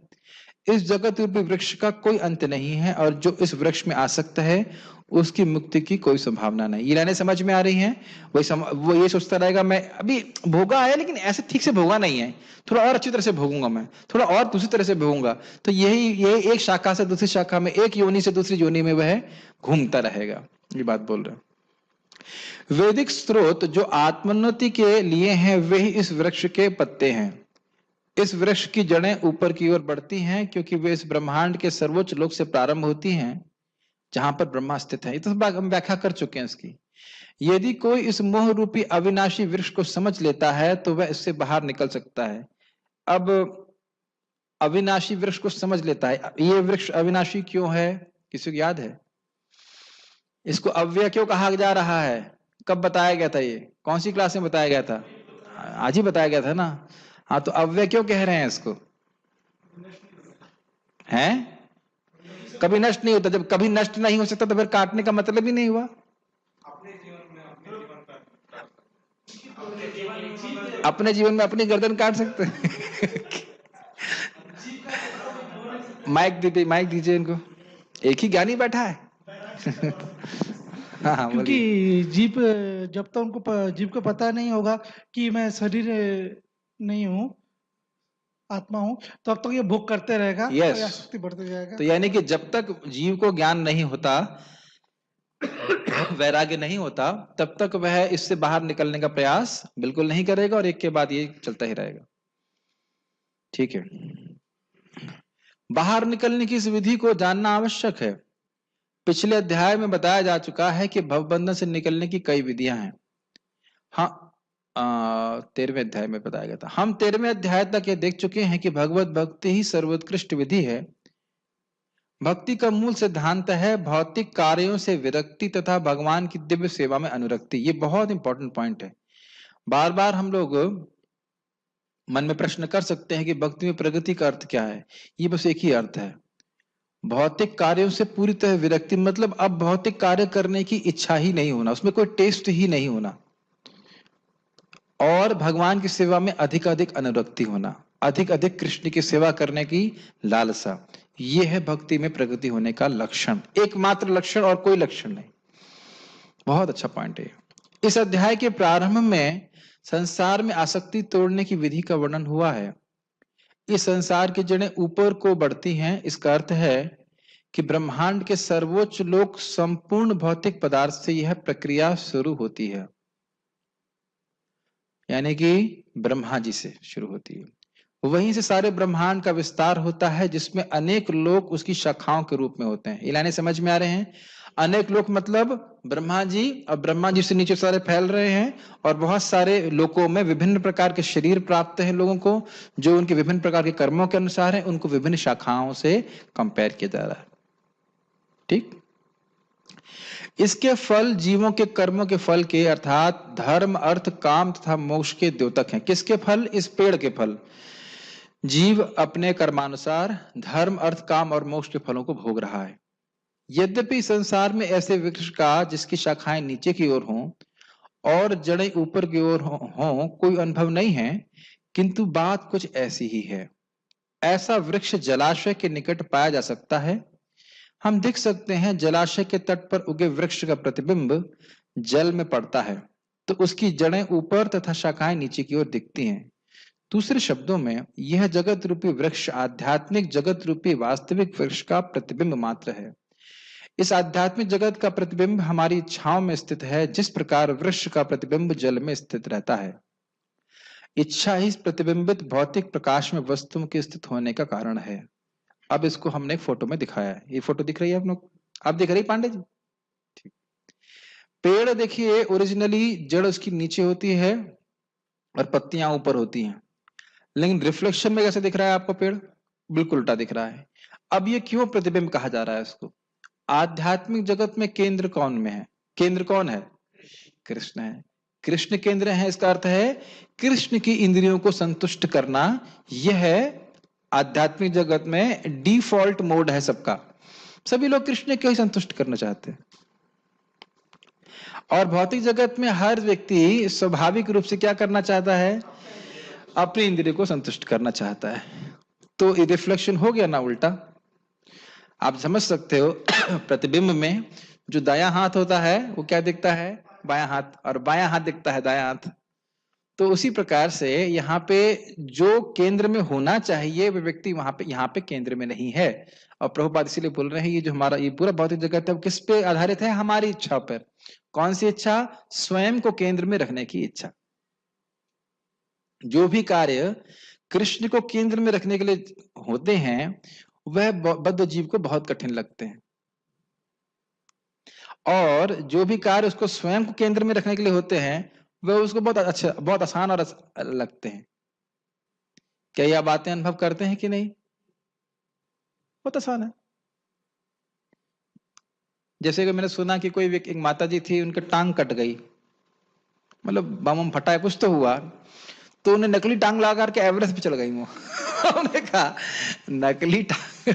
इस जगत रूपी वृक्ष का कोई अंत नहीं है और जो इस वृक्ष में आसक्त है उसकी मुक्ति की कोई संभावना नहीं। ये लाइनें समझ में आ रही हैं? वो ये सोचता रहेगा मैं अभी भोगा है लेकिन ऐसे ठीक से भोगा नहीं है, थोड़ा और अच्छी तरह से भोगूंगा, मैं थोड़ा और दूसरी तरह से भोगूंगा। तो यही एक शाखा से दूसरी शाखा में, एक योनि से दूसरी योनि में वह घूमता रहेगा। ये बात बोल रहे हैं। वैदिक स्रोत जो आत्मोन्नति के लिए हैं, वे ही इस वृक्ष के पत्ते हैं। इस वृक्ष की जड़ें ऊपर की ओर बढ़ती हैं क्योंकि वे इस ब्रह्मांड के सर्वोच्च लोक से प्रारंभ होती हैं जहां पर ब्रह्मा स्थित है। ये तो हम व्याख्या कर चुके हैं इसकी। यदि कोई इस मोह रूपी अविनाशी वृक्ष को समझ लेता है तो वह इससे बाहर निकल सकता है। अब अविनाशी वृक्ष को समझ लेता है। ये वृक्ष अविनाशी क्यों है? किसी को याद है? इसको अव्यय क्यों कहा जा रहा है? कब बताया गया था? ये कौन सी क्लास में बताया गया था? आज ही बताया गया था ना। हाँ, तो अव्यय क्यों कह रहे हैं इसको? हैं? कभी नष्ट नहीं होता। जब कभी नष्ट नहीं हो सकता तो फिर काटने का मतलब ही नहीं हुआ। अपने जीवन में अपनी गर्दन काट सकते हैं। माइक दीजिए इनको। एक ही ज्ञानी बैठा है। हाँ, क्योंकि जीव जब तक उनको जीव को पता नहीं होगा कि मैं शरीर नहीं हूँ, आत्मा हूँ, तब तक ये भोग करते रहेगा। yes. आसक्ति बढ़ते जाएगा। तो यानी कि जब तक जीव को ज्ञान नहीं होता, वैराग्य नहीं होता, तब तक वह इससे बाहर निकलने का प्रयास बिल्कुल नहीं करेगा और एक के बाद ये चलता ही रहेगा। ठीक है। बाहर निकलने की इस विधि को जानना आवश्यक है। पिछले अध्याय में बताया जा चुका है कि भवबंधन से निकलने की कई विधियां हैं। हाँ, 13वें अध्याय में बताया गया था। हम 13वें अध्याय तक ये देख चुके हैं कि भगवत भक्ति ही सर्वोत्कृष्ट विधि है। भक्ति का मूल सिद्धांत है भौतिक कार्यों से विरक्ति तथा भगवान की दिव्य सेवा में अनुरक्ति। ये बहुत इंपॉर्टेंट पॉइंट है। बार बार हम लोग मन में प्रश्न कर सकते हैं कि भक्ति में प्रगति का अर्थ क्या है। ये बस एक ही अर्थ है, भौतिक कार्यों से पूरी तरह विरक्ति, मतलब अब भौतिक कार्य करने की इच्छा ही नहीं होना, उसमें कोई टेस्ट ही नहीं होना, और भगवान की सेवा में अधिक अनुरक्ति होना, अधिक कृष्ण की सेवा करने की लालसा। ये है भक्ति में प्रगति होने का लक्षण, एकमात्र लक्षण और कोई लक्षण नहीं। बहुत अच्छा पॉइंट है। इस अध्याय के प्रारंभ में संसार में आसक्ति तोड़ने की विधि का वर्णन हुआ है। इस संसार की जड़ें ऊपर को बढ़ती हैं, इसका अर्थ है कि ब्रह्मांड के सर्वोच्च लोक संपूर्ण भौतिक पदार्थ से यह प्रक्रिया शुरू होती है, यानी कि ब्रह्मा जी से शुरू होती है। वहीं से सारे ब्रह्मांड का विस्तार होता है, जिसमें अनेक लोक उसकी शाखाओं के रूप में होते हैं। इलाने समझ में आ रहे हैं? अनेक लोक मतलब ब्रह्मा जी, और ब्रह्मा जी से नीचे सारे फैल रहे हैं, और बहुत सारे लोकों में विभिन्न प्रकार के शरीर प्राप्त हैं लोगों को, जो उनके विभिन्न प्रकार के कर्मों के अनुसार है, उनको विभिन्न शाखाओं से कंपेयर किया जा रहा है। ठीक, इसके फल जीवों के कर्मों के फल के, अर्थात धर्म अर्थ काम तथा मोक्ष के द्योतक हैं। किसके फल? इस पेड़ के फल। जीव अपने कर्मानुसार धर्म अर्थ काम और मोक्ष के फलों को भोग रहा है। यद्यपि संसार में ऐसे वृक्ष का जिसकी शाखाएं नीचे की ओर हों और जड़ें ऊपर की ओर हों कोई अनुभव नहीं है, किंतु बात कुछ ऐसी ही है। ऐसा वृक्ष जलाशय के निकट पाया जा सकता है। हम देख सकते हैं जलाशय के तट पर उगे वृक्ष का प्रतिबिंब जल में पड़ता है, तो उसकी जड़ें ऊपर तथा शाखाएं नीचे की ओर दिखती हैं। दूसरे शब्दों में यह जगत रूपी वृक्ष आध्यात्मिक जगत रूपी वास्तविक वृक्ष का प्रतिबिंब मात्र है। इस आध्यात्मिक जगत का प्रतिबिंब हमारी इच्छाओं में स्थित है, जिस प्रकार वृक्ष का प्रतिबिंब जल में स्थित रहता है। इच्छा ही प्रतिबिंबित भौतिक प्रकाश में वस्तुओं के स्थित होने का कारण है। अब इसको हमने फोटो में दिखाया है। ये फोटो दिख रही है आप लोग? आप दिख रही पांडे जी? ठीक। पेड़ देखिए, ओरिजिनली जड़ उसकी नीचे होती है और पत्तियां ऊपर होती हैं, लेकिन रिफ्लेक्शन में कैसे दिख रहा है आपको? पेड़ बिल्कुल उल्टा दिख रहा है। अब ये क्यों प्रतिबिंब कहा जा रहा है इसको? आध्यात्मिक जगत में केंद्र कौन में है? केंद्र कौन है? कृष्ण है। कृष्ण केंद्र है, इसका अर्थ है कृष्ण की इंद्रियों को संतुष्ट करना। यह आध्यात्मिक जगत में डिफॉल्ट मोड है सबका। सभी लोग कृष्ण को ही संतुष्ट करना चाहते हैं, और भौतिक जगत में हर व्यक्ति स्वाभाविक रूप से क्या करना चाहता है? अपनी इंद्रिय को संतुष्ट करना चाहता है। तो ये रिफ्लेक्शन हो गया ना उल्टा। आप समझ सकते हो प्रतिबिंब में जो दायां हाथ होता है वो क्या दिखता है? बायां हाथ, और बायां हाथ दिखता है दायां हाथ। तो उसी प्रकार से यहाँ पे जो केंद्र में होना चाहिए वो व्यक्ति वहां पे, यहाँ पे केंद्र में नहीं है। और प्रभुपाद इसीलिए बोल रहे हैं ये जो हमारा ये पूरा भौतिक जगत है वो किस पे आधारित है? हमारी इच्छा पर। कौन सी इच्छा? स्वयं को केंद्र में रखने की इच्छा। जो भी कार्य कृष्ण को केंद्र में रखने के लिए होते हैं वह बद्ध जीव को बहुत कठिन लगते हैं, और जो भी कार्य उसको स्वयं को केंद्र में रखने के लिए होते हैं वह उसको बहुत अच्छा, बहुत आसान और लगते हैं। क्या यह बातें अनुभव करते हैं कि नहीं? बहुत आसान है। जैसे कि मैंने सुना कि कोई एक माता जी थी, उनकी टांग कट गई, मतलब बम फटा है, कुछ तो हुआ, तो उन्हें नकली टांग लगा करके एवरेस्ट पे चल गई वो। उन्होंने कहा नकली टांग,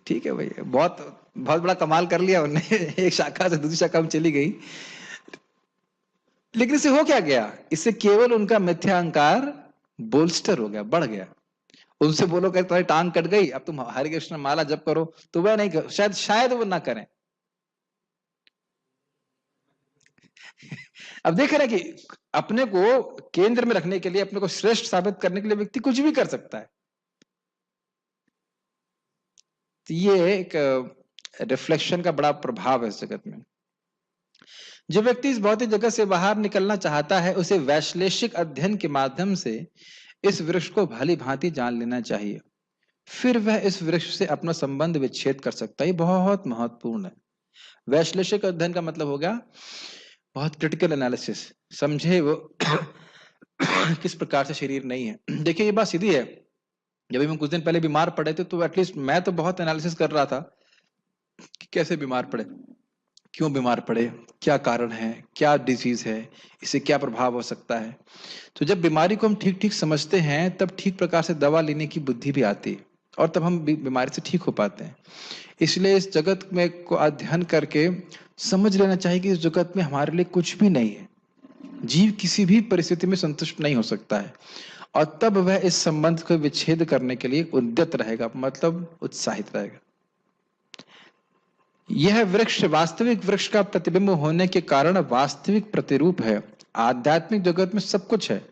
ठीक है भैया, बहुत बड़ा कमाल कर लिया उन्होंने। एक शाखा से दूसरी शाखा में चली गई, लेकिन इससे हो क्या गया? इससे केवल उनका मिथ्या अहंकार बोल्स्टर हो गया, बढ़ गया। उनसे बोलो कि तुम्हारी टांग कट गई, अब तुम हरे कृष्ण माला जप करो, तो वह नहीं, शायद वो ना करें। अब देख रहे हैं कि अपने को केंद्र में रखने के लिए, अपने को श्रेष्ठ साबित करने के लिए व्यक्ति कुछ भी कर सकता है। तो ये एक रिफ्लेक्शन का बड़ा प्रभाव है इस जगत में। जो व्यक्ति इस भौतिक जगत से बाहर निकलना चाहता है उसे वैश्लेषिक अध्ययन के माध्यम से इस वृक्ष को भली भांति जान लेना चाहिए, फिर वह इस वृक्ष से अपना संबंध विच्छेद कर सकता है। ये बहुत महत्वपूर्ण है। वैश्लेषिक अध्ययन का मतलब हो गया बहुत क्रिटिकल एनालिसिस, समझे वो किस प्रकार से शरीर नहीं है। देखिए ये बात सीधी है, जब हम कुछ दिन पहले बीमार पड़े थे तो एटलीस्ट मैं तो बहुत एनालिसिस कर रहा था कि कैसे बीमार पड़े, क्यों बीमार पड़े, क्या कारण है, क्या डिजीज है, इससे क्या प्रभाव हो सकता है। तो जब बीमारी को हम ठीक ठीक समझते हैं तब ठीक प्रकार से दवा लेने की बुद्धि भी आती है और तब हम बीमारी से ठीक हो पाते हैं। इसलिए इस जगत में को अध्ययन करके समझ लेना चाहिए कि इस जगत में हमारे लिए कुछ भी नहीं है। जीव किसी भी परिस्थिति में संतुष्ट नहीं हो सकता है और तब वह इस संबंध को विच्छेद करने के लिए उद्यत रहेगा, मतलब उत्साहित रहेगा। यह वृक्ष वास्तविक वृक्ष का प्रतिबिंब होने के कारण वास्तविक प्रतिरूप है। आध्यात्मिक जगत में सब कुछ है।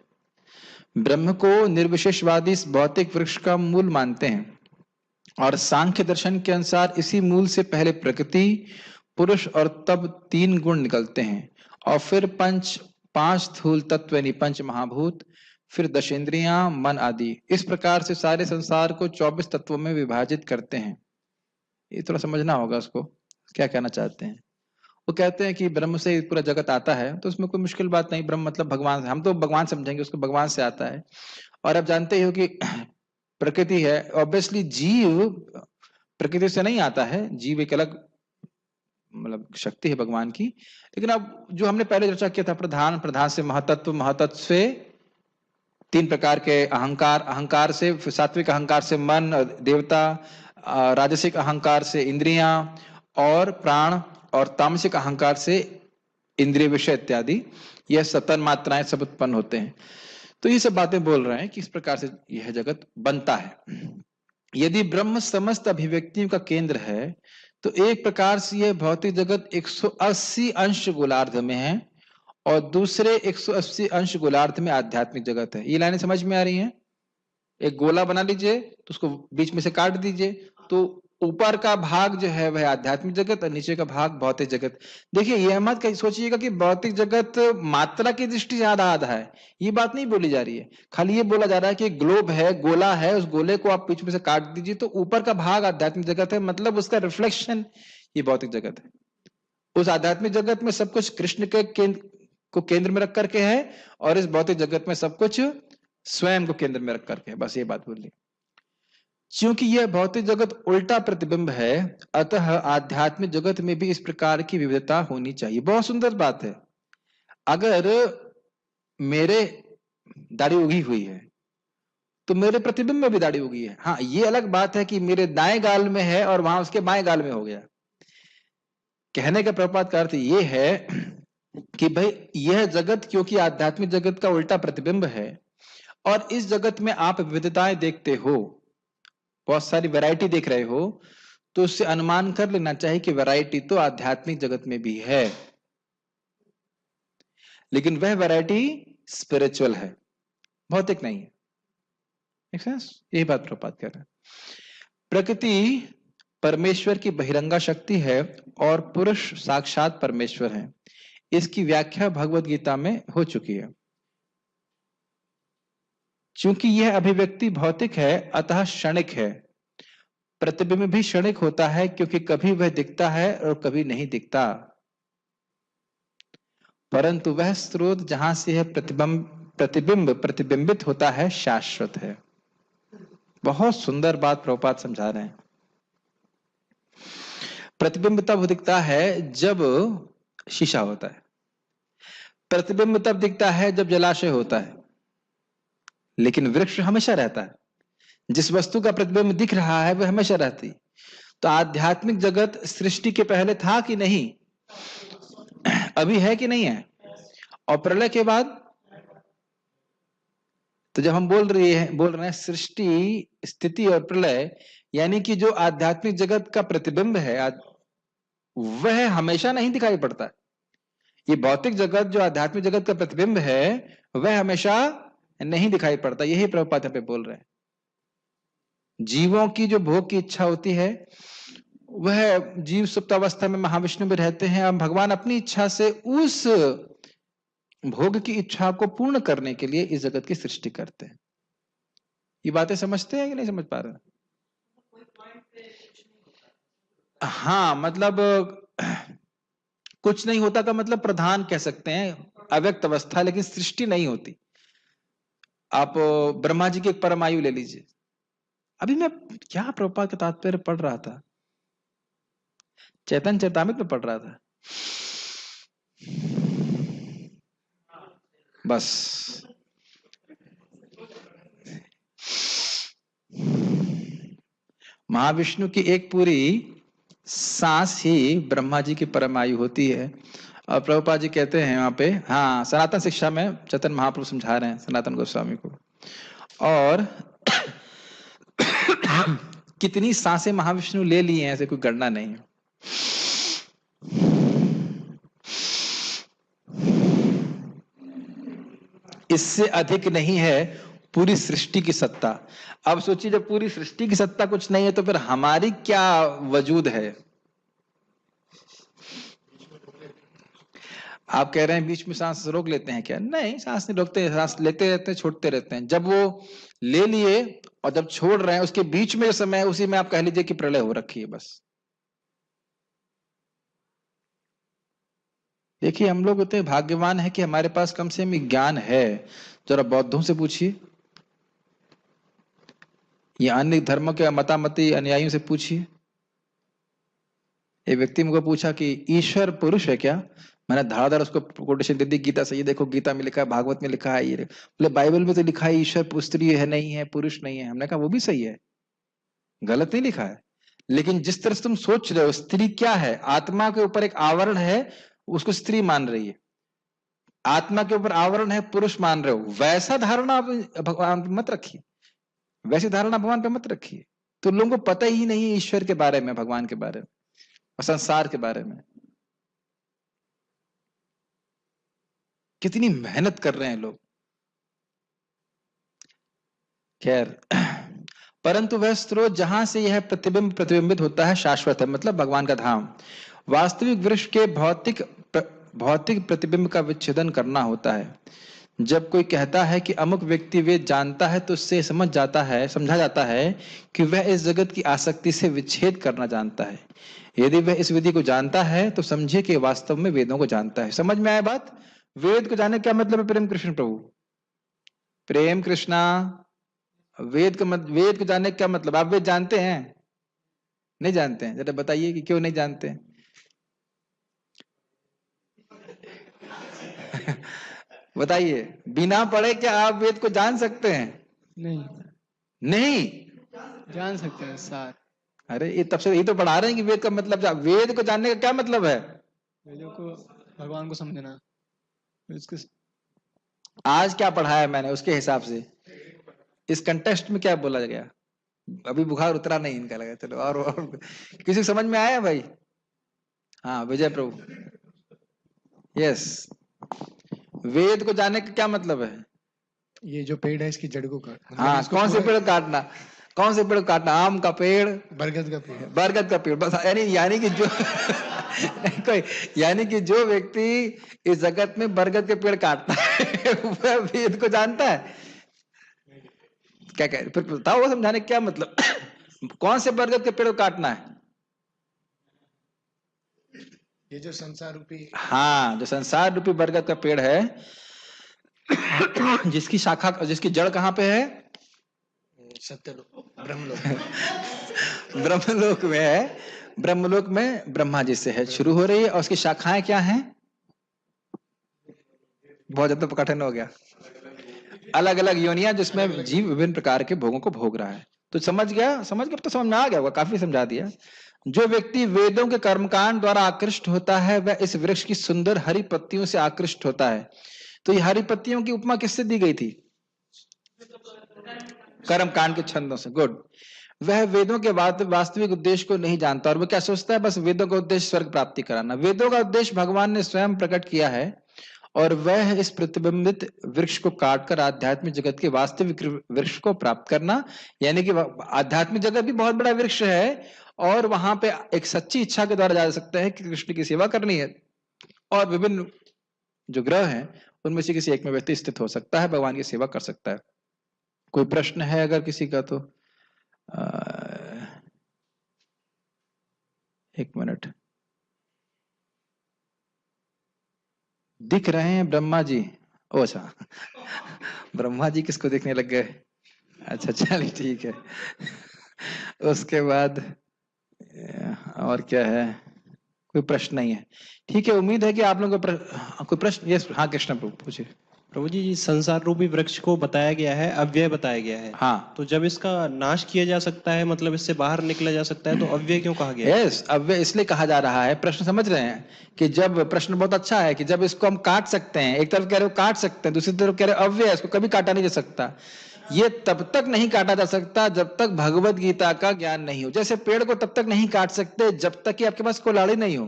ब्रह्म को निर्विशेषवादी इस भौतिक वृक्ष का मूल मानते हैं और सांख्य दर्शन के अनुसार इसी मूल से पहले प्रकृति, पुरुष और तब 3 गुण निकलते हैं और फिर 5 स्थूल तत्व यानी 5 महाभूत, फिर 10 इंद्रियां, मन आदि। इस प्रकार से सारे संसार को 24 तत्वों में विभाजित करते हैं। ये थोड़ा समझना होगा उसको क्या कहना चाहते हैं। वो कहते हैं कि ब्रह्म से पूरा जगत आता है, तो उसमें कोई मुश्किल बात नहीं। ब्रह्म मतलब भगवान, हम तो भगवान समझेंगे उसको, भगवान से आता है। और अब जानते ही हो कि प्रकृति है, ऑब्वियसली जीव प्रकृति से नहीं आता है, जीव एक अलग मतलब शक्ति है भगवान की। लेकिन अब जो हमने पहले चर्चा किया था, प्रधान, प्रधान से महतत्व, महतत्व से 3 प्रकार के अहंकार, अहंकार से सात्विक अहंकार से मन देवता, राजसिक अहंकार से इंद्रियां और प्राण, और तामसिक अहंकार से इंद्रिय विषय इत्यादि, यह 17 मात्राएं सब उत्पन्न होते हैं। तो ये सब बातें बोल रहे हैं कि इस प्रकार से यह जगत बनता है। यदि ब्रह्म समस्त अभिव्यक्तियों का केंद्र है तो एक प्रकार से यह भौतिक जगत 180 अंश गोलार्ध में है और दूसरे 180 अंश गोलार्ध में आध्यात्मिक जगत है। ये लाइनें समझ में आ रही हैं? एक गोला बना लीजिए तो उसको बीच में से काट दीजिए, तो ऊपर का भाग जो है वह आध्यात्मिक जगत और नीचे का भाग भौतिक जगत। देखिए यह मत सोचिएगा कि भौतिक जगत मात्रा की दृष्टि से आधा आधा है, ये बात नहीं बोली जा रही है। खाली ये बोला जा रहा है कि ग्लोब है, गोला है, उस गोले को आप बीच में से काट दीजिए तो ऊपर का भाग आध्यात्मिक जगत है, मतलब उसका रिफ्लेक्शन ये भौतिक जगत है। उस आध्यात्मिक जगत में सब कुछ कृष्ण के केंद्र में रख करके है और इस भौतिक जगत में सब कुछ स्वयं को केंद्र में रख करके है। बस ये बात बोली। क्योंकि यह भौतिक जगत उल्टा प्रतिबिंब है, अतः आध्यात्मिक जगत में भी इस प्रकार की विविधता होनी चाहिए। बहुत सुंदर बात है। अगर मेरे दाढ़ी उगी हुई है तो मेरे प्रतिबिंब में भी दाढ़ी उगी है। हाँ, ये अलग बात है कि मेरे दाएं गाल में है और वहां उसके बाएं गाल में हो गया। कहने का प्रपात का अर्थ ये है कि भाई यह जगत क्योंकि आध्यात्मिक जगत का उल्टा प्रतिबिंब है और इस जगत में आप विविधताएं देखते हो, बहुत सारी वैरायटी देख रहे हो, तो उससे अनुमान कर लेना चाहिए कि वैरायटी तो आध्यात्मिक जगत में भी है, लेकिन वह वैरायटी स्पिरिचुअल है, भौतिक नहीं है। यही बात प्रपात कर रहे हैं। प्रकृति परमेश्वर की बहिरंगा शक्ति है और पुरुष साक्षात परमेश्वर है। इसकी व्याख्या भगवत गीता में हो चुकी है। चूंकि यह अभिव्यक्ति भौतिक है अतः क्षणिक है। प्रतिबिंब भी क्षणिक होता है क्योंकि कभी वह दिखता है और कभी नहीं दिखता, परंतु वह स्रोत जहां से यह प्रतिबिंब प्रतिबिंबित होता है शाश्वत है। बहुत सुंदर बात प्रभुपाद समझा रहे हैं। प्रतिबिंब तब दिखता है जब शीशा होता है, प्रतिबिंब तब दिखता है जब जलाशय होता है, लेकिन वृक्ष हमेशा रहता है। जिस वस्तु का प्रतिबिंब दिख रहा है वह हमेशा रहती। तो आध्यात्मिक जगत सृष्टि के पहले था कि नहीं, अभी है कि नहीं है, और प्रलय के बाद। तो जब हम बोल रहे हैं सृष्टि, स्थिति और प्रलय, यानी कि जो आध्यात्मिक जगत का प्रतिबिंब है वह हमेशा नहीं दिखाई पड़ता। ये भौतिक जगत जो आध्यात्मिक जगत का प्रतिबिंब है वह हमेशा नहीं दिखाई पड़ता। यही प्रभुपाद यहाँ पे बोल रहे हैं। जीवों की जो भोग की इच्छा होती है वह जीव सुप्तावस्था में महाविष्णु में रहते हैं। अब भगवान अपनी इच्छा से उस भोग की इच्छा को पूर्ण करने के लिए इस जगत की सृष्टि करते हैं। ये बातें समझते हैं कि नहीं समझ पा रहे? हाँ, मतलब कुछ नहीं होता का मतलब प्रधान कह सकते हैं, अव्यक्त अवस्था, लेकिन सृष्टि नहीं होती। आप ब्रह्मा जी की एक परमायु ले लीजिए। अभी मैं क्या प्रभुपाद का तात्पर्य पढ़ रहा था, चैतन्य चरितामृत में पढ़ रहा था। बस। महाविष्णु की एक पूरी सांस ही ब्रह्मा जी की परमायु होती है। और प्रभुपाद जी कहते हैं वहां पे, हाँ, सनातन शिक्षा में चैतन्य महाप्रभु समझा रहे हैं सनातन गोस्वामी को। और कितनी सांसें महाविष्णु ले ली हैं ऐसे कोई गणना नहीं है। इससे अधिक नहीं है पूरी सृष्टि की सत्ता। अब सोचिए जब पूरी सृष्टि की सत्ता कुछ नहीं है तो फिर हमारी क्या वजूद है। आप कह रहे हैं बीच में सांस रोक लेते हैं क्या? नहीं, सांस नहीं रोकते, सांस लेते रहते हैं, छोड़ते रहते हैं। जब वो ले लिए और जब छोड़ रहे हैं उसके बीच में जो समय है उसी में आप कह लीजिए कि प्रलय हो रखी है बस। देखिए हम लोग इतने भाग्यवान है कि हमारे पास कम से कम ज्ञान है। जरा बौद्धों से पूछिए या अन्य धर्मों के मतामती अनुयायियों से पूछिए। एक व्यक्ति मुझको पूछा कि ईश्वर पुरुष है क्या? मैंने धारदार उसको कोटेशन दे दी गीता से, ये देखो गीता में लिखा है, भागवत में लिखा है, ये बोले बाइबल में तो लिखा है ईश्वर स्त्री है नहीं है, पुरुष नहीं है। हमने कहा वो भी सही है, गलत नहीं लिखा है, लेकिन जिस तरह से तुम सोच रहे हो स्त्री क्या है, आत्मा के ऊपर एक आवरण है उसको स्त्री मान रही है, आत्मा के ऊपर आवरण है पुरुष मान रहे हो, वैसा धारणा आप भगवान पे मत रखिए, वैसी धारणा भगवान पे मत रखिए। तो लोगों को पता ही नहीं ईश्वर के बारे में, भगवान के बारे में और संसार के बारे में। कितनी मेहनत कर रहे हैं लोग। खैर, परंतु वह स्रोत जहां से यह प्रतिबिंब प्रतिबिंबित होता है शाश्वत है, मतलब भगवान का धाम। वास्तविक वृक्ष के भौतिक प्रतिबिंब का विच्छेदन करना होता है। जब कोई कहता है कि अमुक व्यक्ति वेद जानता है तो उससे समझा जाता है कि वह इस जगत की आसक्ति से विच्छेद करना जानता है। यदि वह इस विधि को जानता है तो समझे कि वास्तव में वेदों को जानता है। समझ में आया बात? वेद को जानने क्या मतलब है? प्रेम कृष्ण प्रभु, प्रेम कृष्णा, वेद को जानने का क्या मतलब? आप वेद जानते हैं? नहीं जानते हैं? जरा बताइए कि क्यों नहीं जानते हैं? बताइए, बिना पढ़े क्या आप वेद को जान सकते हैं? नहीं जान सकते हैं सर। अरे ये तब से ये तो पढ़ा रहे हैं कि वेद का मतलब, वेद को जानने का क्या मतलब है? वेदों को भगवान को समझना। आज क्या पढ़ाया मैंने उसके हिसाब से, इस कंटेस्ट में क्या बोला गया? अभी बुखार उतरा नहीं इनका, लगा चलो और किसी समझ में आया भाई? हाँ विजय प्रभु, यस। वेद को जानने का क्या मतलब है? ये जो पेड़ है इसकी जड़ को काटना। हाँ, कौन से पेड़ काटना? कौन से पेड़ काटना? आम का पेड़, बरगद का पेड़, बरगद का पेड़, बस। यानी कि जो यानी कि जो व्यक्ति इस जगत में बरगद के पेड़ काटता है वह वेद को जानता है? क्या कह रहे? फिर बताओ वो समझाने क्या मतलब? कौन से बरगद के पेड़ को काटना है? ये जो संसार रूपी, हाँ, जो संसार रूपी बरगद का पेड़ है जिसकी शाखा, जिसकी जड़ कहाँ पे है? सत्यलोक, ब्रह्मलोक। ब्रह्मलोक में है। ब्रह्मलोक में ब्रह्मा जी से है, शुरू हो रही है। और उसकी शाखाएं क्या हैं? बहुत ज्यादा कठिन हो गया। अलग अलग योनियां जिसमें जीव विभिन्न प्रकार के भोगों को भोग रहा है। तो समझ गया? तो समझ में आ गया होगा, काफी समझा दिया। जो व्यक्ति वेदों के कर्मकांड द्वारा आकृष्ट होता है वह इस वृक्ष की सुंदर हरी पत्तियों से आकृष्ट होता है। तो ये हरी पत्तियों की उपमा किससे दी गई थी? कर्मकांड के छंदों से। गुड। वह वेदों के वास्तविक उद्देश्य को नहीं जानता और वह क्या सोचता है? बस वेदों का उद्देश्य स्वर्ग प्राप्ति कराना। वेदों का उद्देश्य भगवान ने स्वयं प्रकट किया है और वह इस प्रतिबिंबित वृक्ष को काटकर आध्यात्मिक जगत के वास्तविक वृक्ष को प्राप्त करना। यानी कि आध्यात्मिक जगत भी बहुत बड़ा वृक्ष है और वहां पे एक सच्ची इच्छा के द्वारा जा सकते हैं कि कृष्ण की सेवा करनी है और विभिन्न जो ग्रह हैं उनमें से किसी एक में व्यक्ति स्थित हो सकता है, भगवान की सेवा कर सकता है। कोई प्रश्न है अगर किसी का तो? एक मिनट। दिख रहे हैं ब्रह्मा जी? ओ अच्छा, ब्रह्मा जी किसको दिखने लग गए? अच्छा चलिए ठीक है। उसके बाद और क्या है? कोई प्रश्न नहीं है। ठीक है, उम्मीद है कि आप लोगों को कोई प्रश्न। यस, हाँ कृष्ण प्रभु पूछिए। प्रभु जी, संसार रूपी वृक्ष को बताया गया है, अव्यय बताया गया है। हाँ, तो जब इसका नाश किया जा सकता है, मतलब इससे बाहर निकला जा सकता है, तो अव्यय क्यों कहा गया है? यस, अव्यय इसलिए कहा जा रहा है, प्रश्न समझ रहे हैं कि जब प्रश्न बहुत अच्छा है कि जब इसको हम काट सकते हैं, एक तरफ कह रहे हो काट सकते हैं, दूसरी तरफ कह रहे हो अव्यय, इसको कभी काटा नहीं जा सकता। ये तब तक नहीं काटा जा सकता जब तक भगवत गीता का ज्ञान नहीं हो। जैसे पेड़ को तब तक नहीं काट सकते जब तक कि आपके पास कुल्हाड़ी नहीं हो।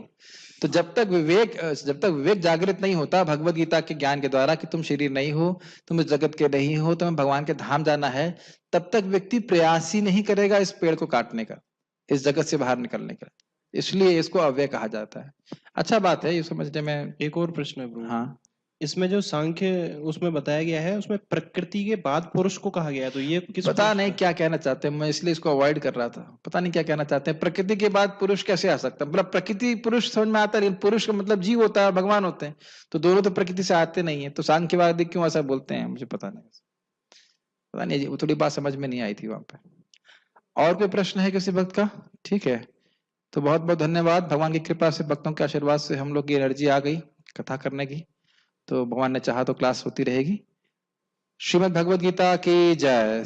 तो जब तक विवेक जागृत नहीं होता भगवत गीता के ज्ञान के द्वारा कि तुम शरीर नहीं हो, तुम इस जगत के नहीं हो, तुम्हें भगवान के धाम जाना है, तब तक व्यक्ति प्रयास ही नहीं करेगा इस पेड़ को काटने का, इस जगत से बाहर निकलने का। इसलिए इसको अव्यय कहा जाता है। अच्छा बात है ये समझने में। एक और प्रश्न है प्रभु। हाँ, इसमें जो सांख्य उसमें बताया गया है, उसमें प्रकृति के बाद पुरुष को कहा गया है, तो ये किस पता पुरुष नहीं का? क्या कहना चाहते हैं, मैं इसलिए इसको अवॉइड कर रहा था। पता नहीं क्या कहना चाहते हैं, प्रकृति के बाद पुरुष कैसे आ सकता है? मतलब प्रकृति पुरुष समझ में आता है, लेकिन पुरुष का मतलब जीव होता है, भगवान होते हैं, तो दोनों तो प्रकृति से आते नहीं है। तो सांख्यवादी क्यों ऐसा बोलते हैं मुझे पता नहीं, वो थोड़ी बात समझ में नहीं आई थी वहां पे। और कोई प्रश्न है किसी भक्त का? ठीक है, तो बहुत बहुत धन्यवाद। भगवान की कृपा से, भक्तों के आशीर्वाद से हम लोग की एनर्जी आ गई कथा करने की। तो भगवान ने चाहा तो क्लास होती रहेगी। श्रीमद् भगवद गीता की जय।